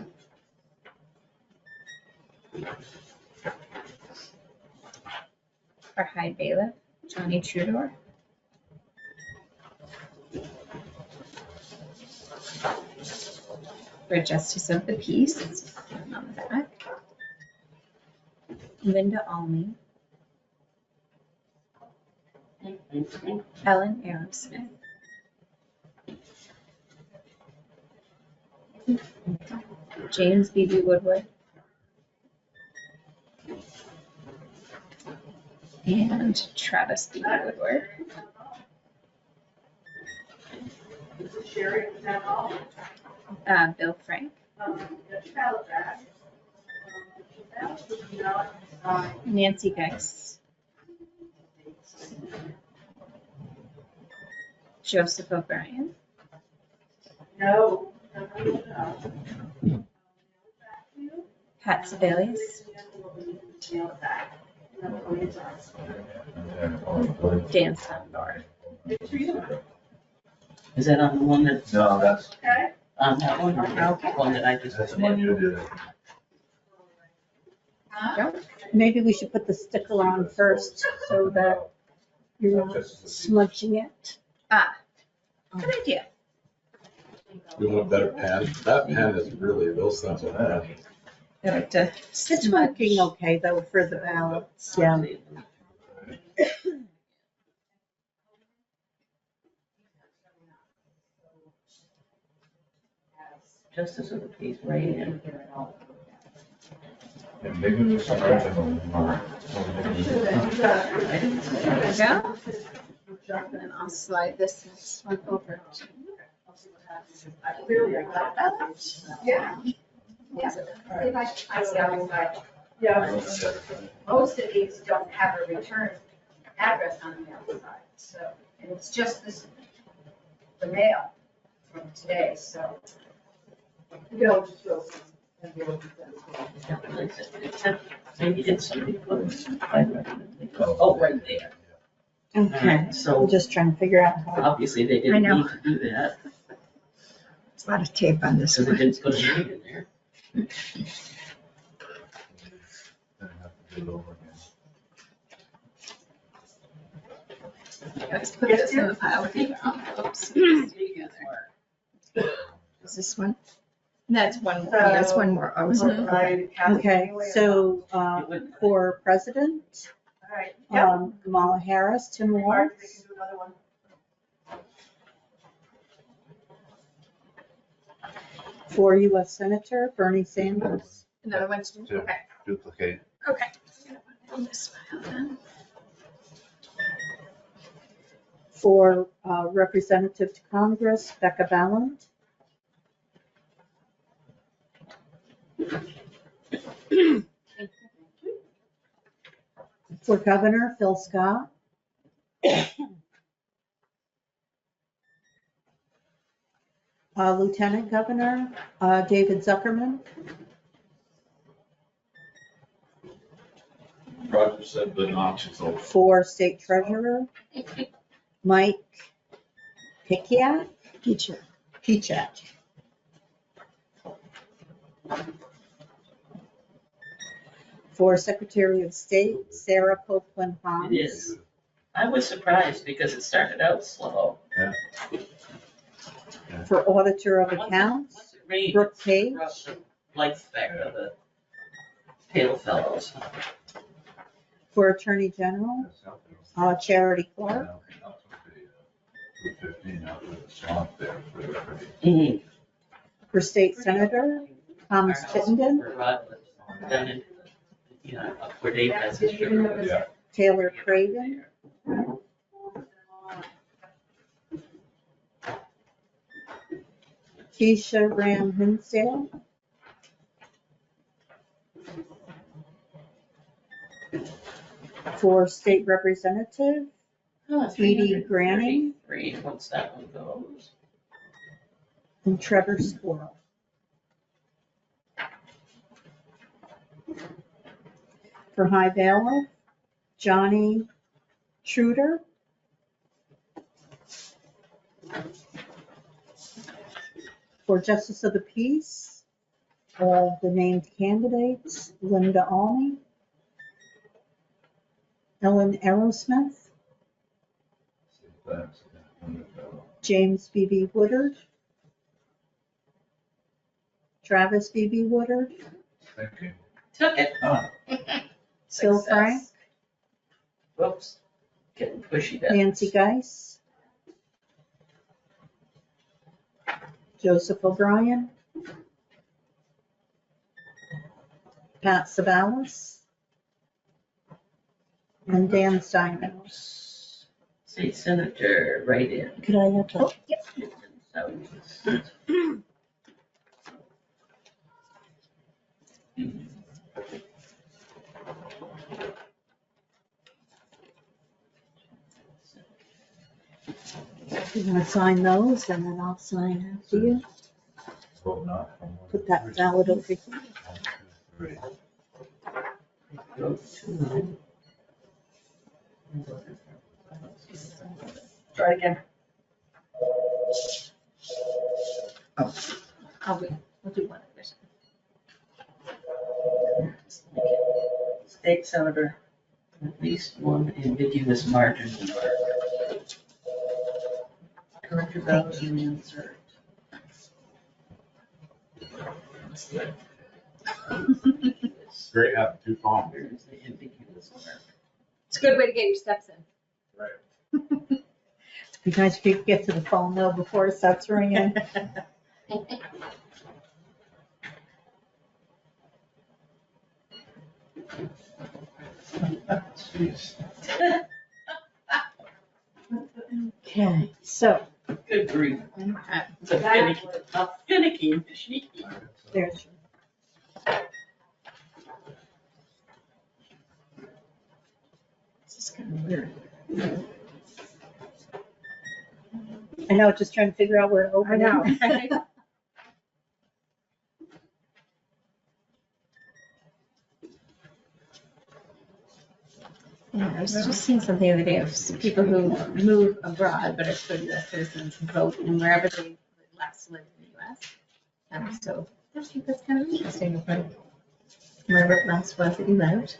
Our High Bailiff, Johnny Trudor. For Justice of the Peace, on the back. Linda Alney. Ellen Aerosmith. James B.B. Woodward. And Travis B. Woodward. Bill Frank. Nancy Geis. Joseph O'Brien. Pat Sebelius. Dan Sandor. Is that on the one that, No, that's, on that one, or the one that I just? that's the one you did. Maybe we should put the sticker on first so that you're not smudging it. Good idea. You want a better pen? That pen is really, those things are pen. I like to It's working okay though for the ballots, yeah. Justice of the Peace, right in. And maybe just some original mark. There we go. And then I'll slide this next one over. Yeah. Most of these don't have a return address on the outside, so, and it's just this, the mail from today, so. Maybe it's somebody close. Oh, right there. Okay, I'm So just trying to figure out how. obviously they I didn't know. need to do that, There's a lot of tape on this so they one. didn't put a date in there. Let's put this in the pile with the envelopes. Is this one? That's one. Oh, that's one more. Oh, is it? Mhm. Okay, so, for president, Kamala Harris, Tim Moore. For US Senator, Bernie Sanders. Another one's, To okay, duplicate. okay. I'm gonna put it in this file then. For Representative to Congress, Becca Ballant. For Governor, Phil Scott. Lieutenant Governor, David Zuckerman. Roger said the notch is over. For State Treasurer, Mike Pikiak. Teacher. Pichak. For Secretary of State, Sarah Copeland It Hans. is. I was surprised because it started out slow. For auditor of accounts, Once it rained, Brooke it Page. brought the lights back of the pale fellows. for attorney general, Charity Clark, 215 out with the swamp there for everybody. Mhm. for state senator, Thomas Chittenden, For Rod, down into the, up where Dave has his sugar. Yeah. Taylor Craven, Keisha Ram Hinsdale, for state representative, Edie Granning, 333, once that one goes. and Trevor Squirrel. For high bailiff, Johnny Truder. For justice of the peace, the named candidates, Linda Alney, Ellen Aerosmith, James B.B. Woodard, Travis B.B. Woodard, Thinking. Took it. Ah, Phil Success. Frank, Whoops, getting pushy there. Nancy Geis, Joseph O'Brien, Pat Savalas, and Dan Steinmetz. State Senator, right in. Could I have that? You want to sign those and then I'll sign after you. vote not from one, Put that ballot over here. 1, 2, 3. Go to. Try it again. I'll wait, we'll do one of this. State senator. At least one ambiguous margin. Correct your ballot and insert. Great having two phones. Where's the ambiguous mark? It's a good way to get your steps in. Right. Be nice if you could get to the phone though before it starts ringing. Jeez. Okay, so Good grief. It's a finicky machine. there's. This is kind of weird. I know, just trying to figure out where to open I know. it. Yeah, I was just seeing something the other day of people who move abroad but are still US citizens and vote in wherever they last lived in the US. And so I think that's kind of interesting, to put wherever it last was that you lived.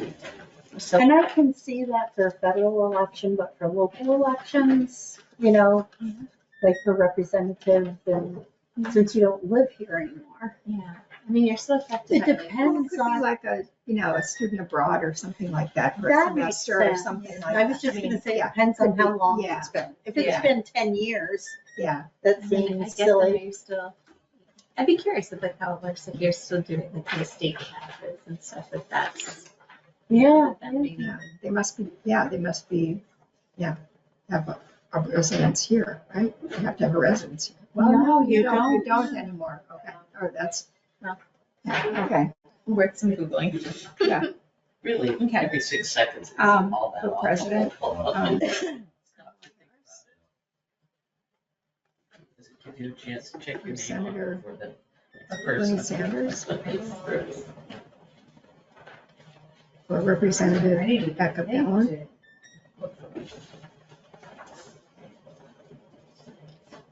So, And I can see that for federal election, but for local elections, like for representative, and since you don't live here anymore. yeah, I mean, you're still affected. It by it. Well, it depends could be on, like a student abroad or something like that for a that makes semester or sense. something like that. I was just gonna say, it yeah, depends on how long yeah. it's been. If it's Yeah. been 10 years, Yeah, that I seems guess silly. you're still, I'd be curious if like how it works if you're still doing like the state taxes and stuff, if that's. Yeah. that maybe- yeah, they must be, have a residence here, right? You have to have a residence here. Well, No, you You don't. don't anymore, okay, oh, that's, Well. yeah, okay, Worth some Googling. yeah. Really, Okay. every 6 seconds. it's Um, all that for awful. president, Does it give you a chance to check your name Senator for the Bernie person? Sanders. For Representative Becca Ballot.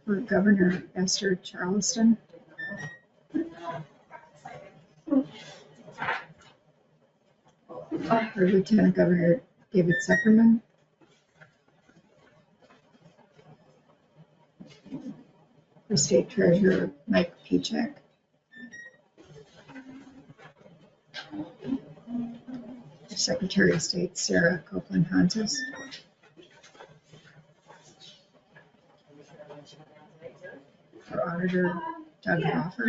For Governor Esther Charleston. For Lieutenant Governor David Zuckerman. For State Treasurer, Mike Pichek. For Secretary of State, Sarah Copeland Hanses. For Auditor, Doug Hoffer.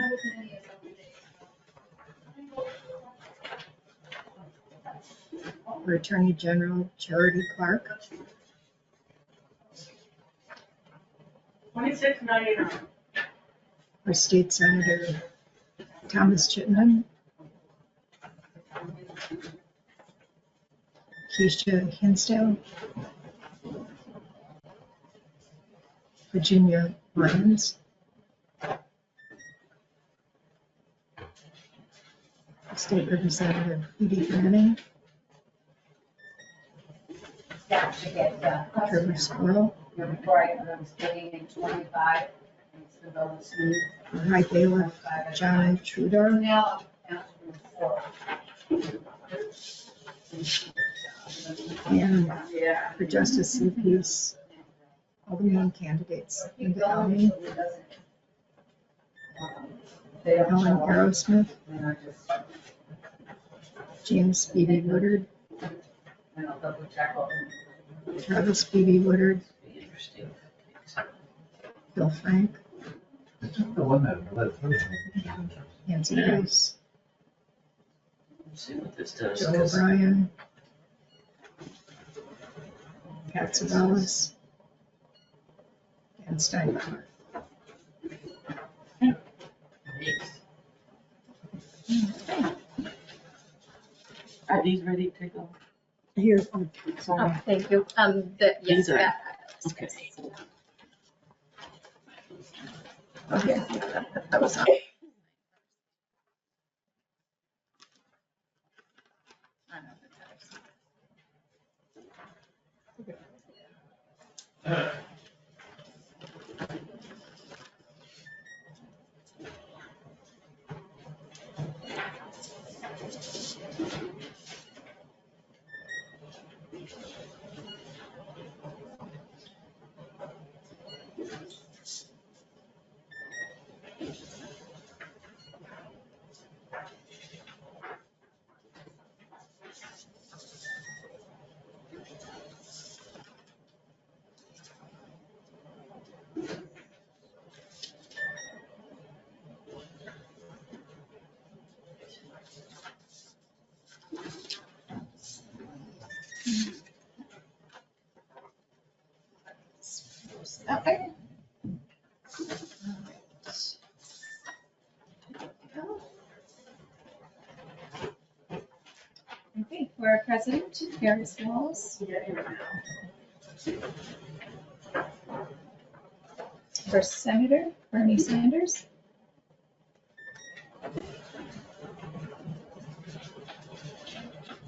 For Attorney General, Charity Clark. $26.99. For State Senator, Thomas Chittenden. Keisha Hinsdale. Virginia Lyons. State Representative Edie Manning. Trevor Squirrel. High Bailiff John Trudor. And for Justice of the Peace, all the main candidates, Linda Elmy, Helen Aerosmith, James B.B. Woodard, Travis B.B. Woodard, Bill Frank, The one that, Nancy Grace, Let's see what this does. Joe 'cause O'Brien, Pat Savalas, and Steinbauer. Are these ready to go? Here's, Oh, sorry. thank you. Yes, These are- that. Okay. Okay, that was all. Okay. Okay, for our president, Harris Walls. For Senator, Bernie Sanders.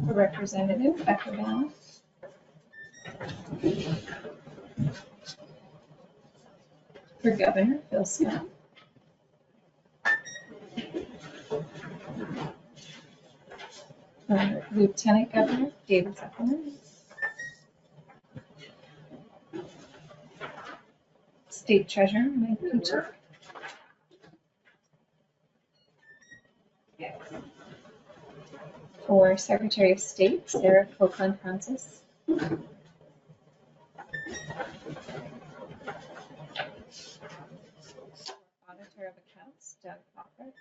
For Representative, Becca Ballot. For Governor, Phil Scott. For Lieutenant Governor, David Zuckerman. State Treasurer, Mike Kuchar. For Secretary of State, Sarah Copeland Francis. Auditor of Accounts, Doug Hopper.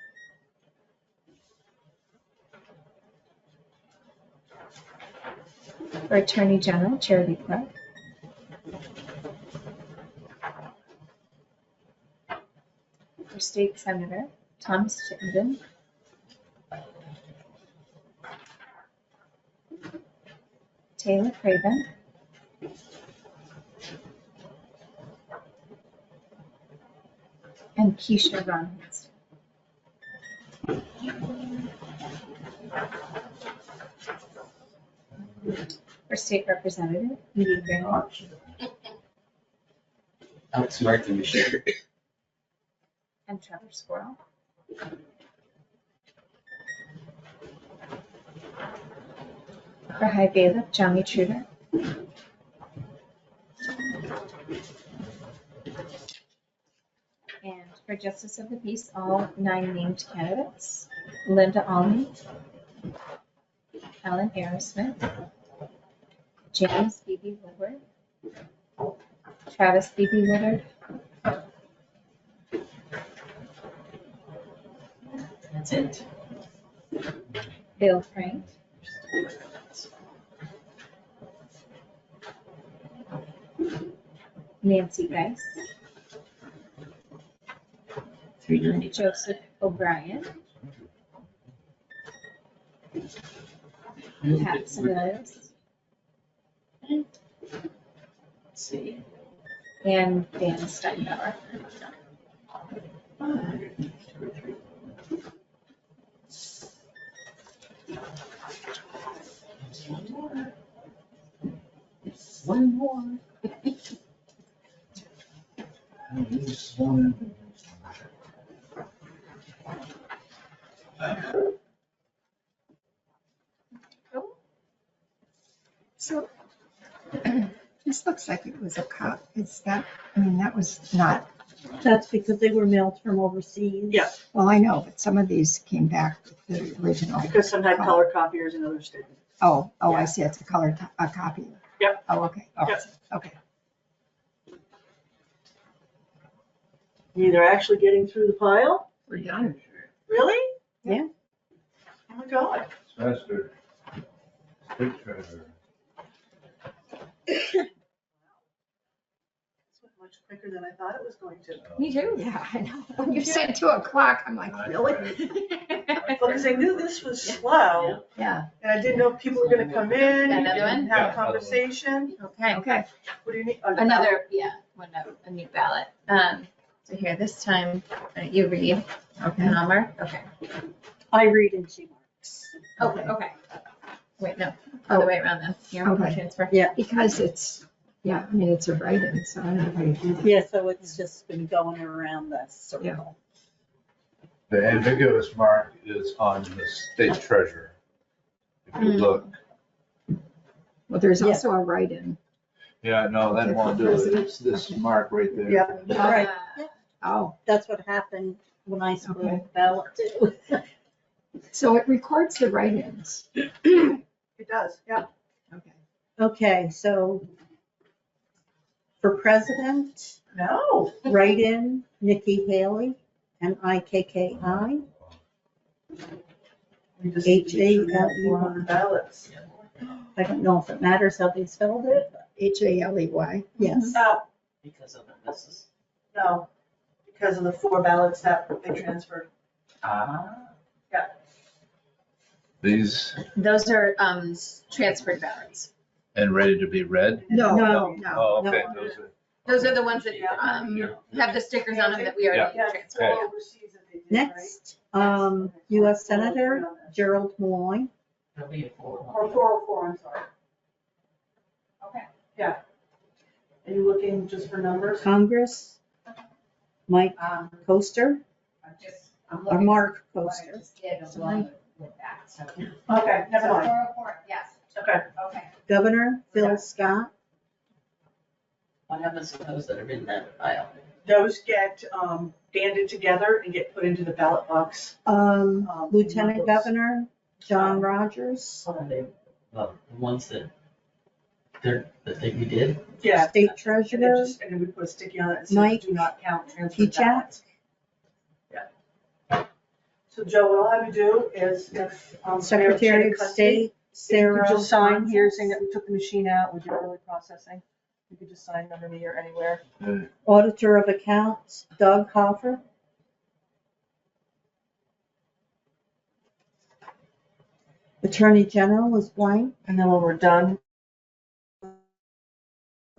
For Attorney General, Charity Clark. For State Senator, Thomas Chittenden. Taylor Craven. And Keisha Ronhans. For State Representative, Edie Graham. Outsmart the machine. And Trevor Squirrel. For High Bailiff, Johnny Truder. And For Justice of the Peace, all 9 named candidates: Linda Almy, Helen Aerosmith, James B.B. Woodward, Travis B.B. Woodward, That's it. Bill Frank, Nancy Geis, 390. Joseph O'Brien, Pat Semillos, Let's see. and Dan Steinbauer. One more. So this looks like it was a cop. Is that, I mean, that was not, That's because they were mailed from overseas. Yeah. well, I know, but some of these came back with the original. Because some had color copiers and others didn't. Oh, I see. It's a color, a copy. Yep. Oh, okay. Oh, Yep. okay. Either actually getting through the pile. We're done. Really? Yeah. Oh my God. Faster. State treasurer. This went much quicker than I thought it was going to. Me too. Yeah, I know. When you said 2:00, I'm like, really? Because I knew this was slow, Yeah. and I didn't know if people were gonna come in Another one? and have Yeah, a conversation. Okay. Okay. What do you need? Another, a new ballot. So here, this time, you read, Okay. and I'll mark, okay. I read and she marks. Oh, okay. Wait, no, other way around then. Here, we'll Okay. transfer. Because it's, yeah, I mean, it's a write-in, so I don't know how you do that. Yeah, so it's just been going around the circle. The ambiguous mark is on the state treasurer. If you look, Well, there's Yeah. also a write-in. yeah, no, that Okay, won't for do it. president. It's this mark right there. Yeah. Right. Oh, That's what happened when I Okay. split the ballot too. so it records the write-ins. It does, yeah. Okay. Okay, so for president, No. write-in Nikki Haley, NIKKI. We just need to make sure we have Haley. 400 ballots. I don't know if it matters how they spelled it, but Haley. yes. No, Because of the misses. no, because of the 4 ballots that they transferred. Ah. These Those are, transferred ballots. and ready to be read? No, No. no. Oh, okay, No. those are, Those are the ones that, Yeah. have the stickers on them that we already Yeah, transferred. Okay. overseas that they did, right? Next, US Senator Gerald Malloy. There'll be a 4. Or 404, I'm sorry. Okay. Yeah. Are you looking just for numbers? Congress, Mike Coaster, I'm or looking Mark what I Coaster. just did along with that, so. Okay, never So mind. 404, yes, Okay. okay. Governor Phil Scott, What happens to those that are in that pile? Those get banded together and get put into the ballot box. Lieutenant Governor John Rogers, The ones that we did? Yeah. State And Treasurer and then we put a sticky on it that says Mike do not count transferred Pichak. ballots. Yeah. So Joe, what I'll have you do is if. Secretary of State You Sarah. could just sign here saying that we took the machine out, we did early processing. You could just sign under me or anywhere. Auditor of Accounts Doug Hoffer. Attorney General is blank. And then when we're done.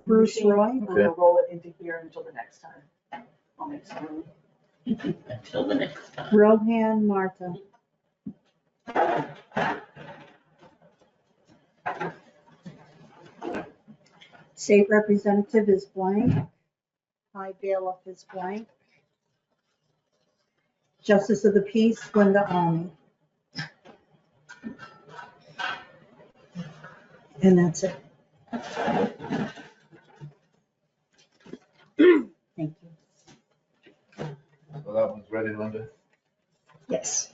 Bruce Roy. I'm gonna roll it into here until the next time. I'll make some room. Until the next time. Rohan Martha. State Representative is blank. High Bailiff is blank. Justice of the Peace, Linda Almy. And that's it. Thank you. ready, Linda? Yes.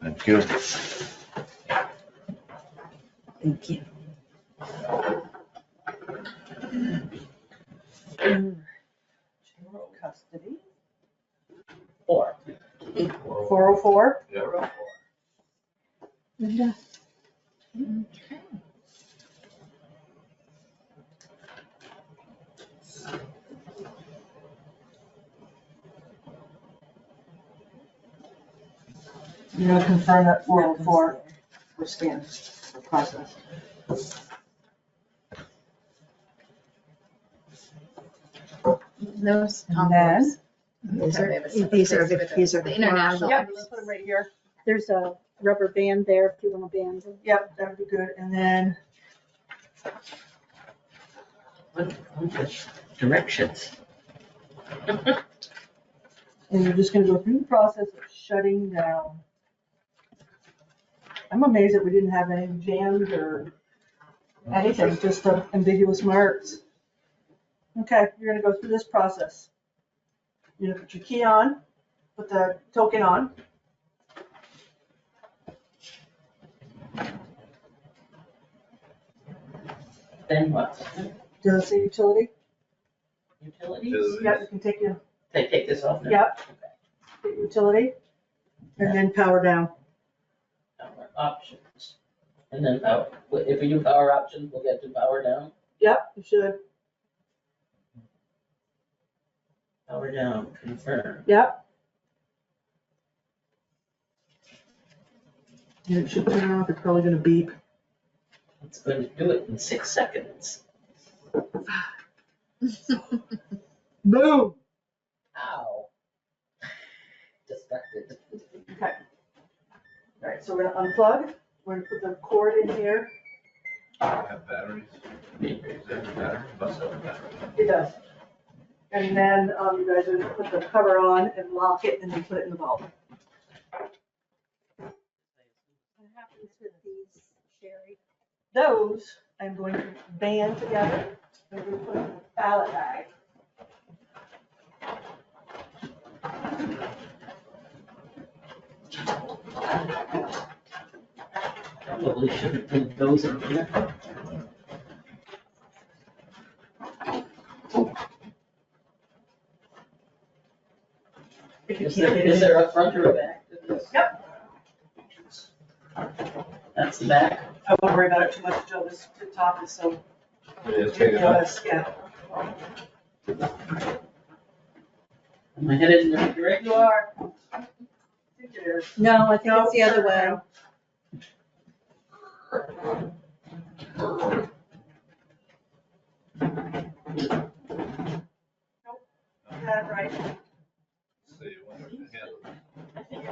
Thank you. Thank you. Custody. 4. 404. Yeah. Linda, You're gonna confirm that 404 for scan process. Those And then- envelopes. These Okay, are, they have a separate these are place the, for these are the the international. Yep, let's put them right here. there's a rubber band there if you want to band them. Yep, that would be good. And then What the directions? And you're just gonna go through the process of shutting down. I'm amazed that we didn't have any jams or anything, just the ambiguous marks. Okay, you're gonna go through this process. You're gonna put your key on, put the token on. Then what? Does it say utility? Utilities? Yep, you can take your, They take this off now? yep. Get utility, and then power down. Power options. And then power, if we do power options, we'll get to power down. Yep, you should. Power down, confirm. Yep. And it should turn off, it's probably gonna beep. It's going to do it in 6 seconds. Boom! Ow. Distracted. Okay. All right, so we're gonna unplug, we're gonna put the cord in here. Have batteries? Is that a battery? Must have a battery. It does. And then, you guys are gonna put the cover on and lock it and then put it in the vault. What happens with these, Sherry? Those, I'm going to band together, and we're gonna put in a ballot bag. Probably shouldn't leave those in here. If you Is can't there, get is it there a front or a back to this? Yep. That's the back. I won't worry about it too much, Joe, this top is so It is big enough. ridiculous, yeah. Am I headed in the right direction? You are. I think it is. No, I think No, it's the other turn way. around. Nope, you got it right. So you wonder if the handle. I think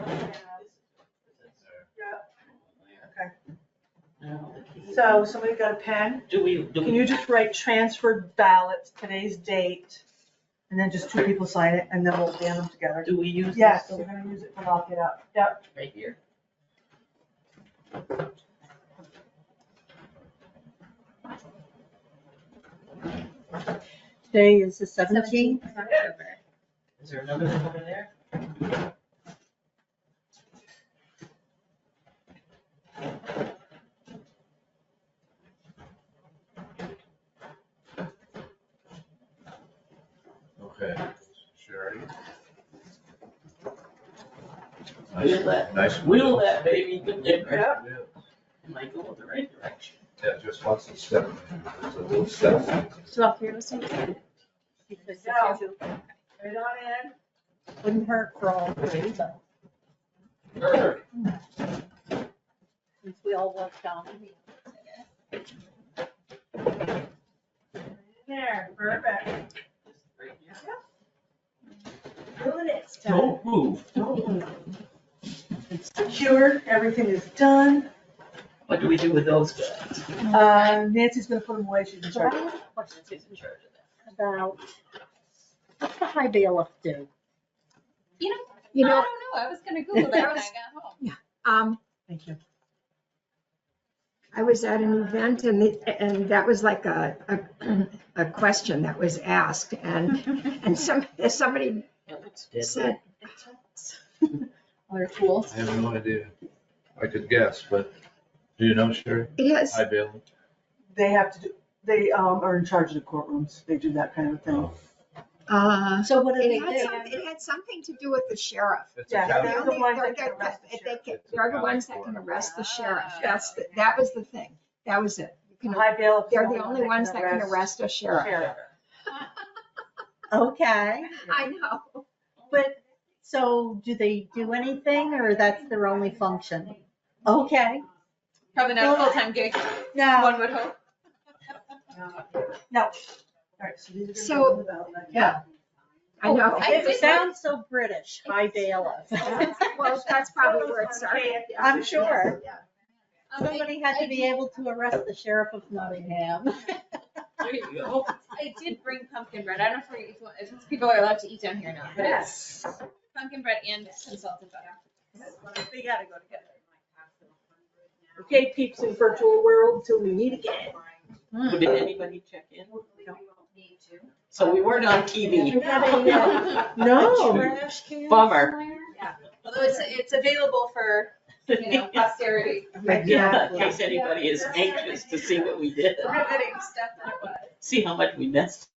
Yeah, so somebody got a pen? do we, Can you just write transferred ballots, today's date, and then just two people sign it, and then we'll band them together. do we use this Yes, we're gonna use it to lock it up. Yep. right here? Today is the 17th. 17th of October. Is there another one over there? Okay, Sherry. Wheel that, Nice. wheel that baby. Good Yep. Yeah, Am I going the right direction? just once it's step, it's a little step. So all three of us are good. Because Go. the two Right on in. wouldn't hurt for all three, but since we all worked on it. There, perfect. Right here. Doing it. Don't move. It's secured, everything is done. What do we do with those guys? Nancy's gonna put them away, she's in So I charge. have a question Who's in charge of that? about, what's the high bailiff do? You You know, I know, don't know, I was gonna Google that when I got home. Thank you. I was at an event and that was like a question that was asked and somebody It looks dead. Said, Other tools. I have no idea. I could guess, but do you know, Sherry? it has, Hi, Bailey. They have to do, they are in charge of the courtrooms. They do that kind of thing. So what do they it had do? it had something to do with the sheriff. It's a Yeah, county. they're the ones that can arrest the sheriff. They're the ones that can arrest the sheriff. That was the thing. That was it. You can- High bailiff. They're the only ones that can arrest a sheriff. Sheriff. Okay, I know. but, so do they do anything or that's their only function? Okay, Probably not a full-time gig, no, one would hope. no, All right, so these are. So- yeah. I know. It sounds so British, high bailiff. Well, that's probably where it started. I'm sure. Yeah. Somebody had to be able to arrest the sheriff of Nottingham. There you go. I did bring pumpkin bread. I don't know if people are allowed to eat down here now, but it's pumpkin bread and consulted butter. They gotta go together. Okay, peeps in virtual world till we meet again. Did anybody check in? So we weren't on TV. No. Trash can. Bummer. Although it's available for, posterity. Yeah, in case anybody is anxious to see what we did, Riveting stuff that it was. see how much we missed.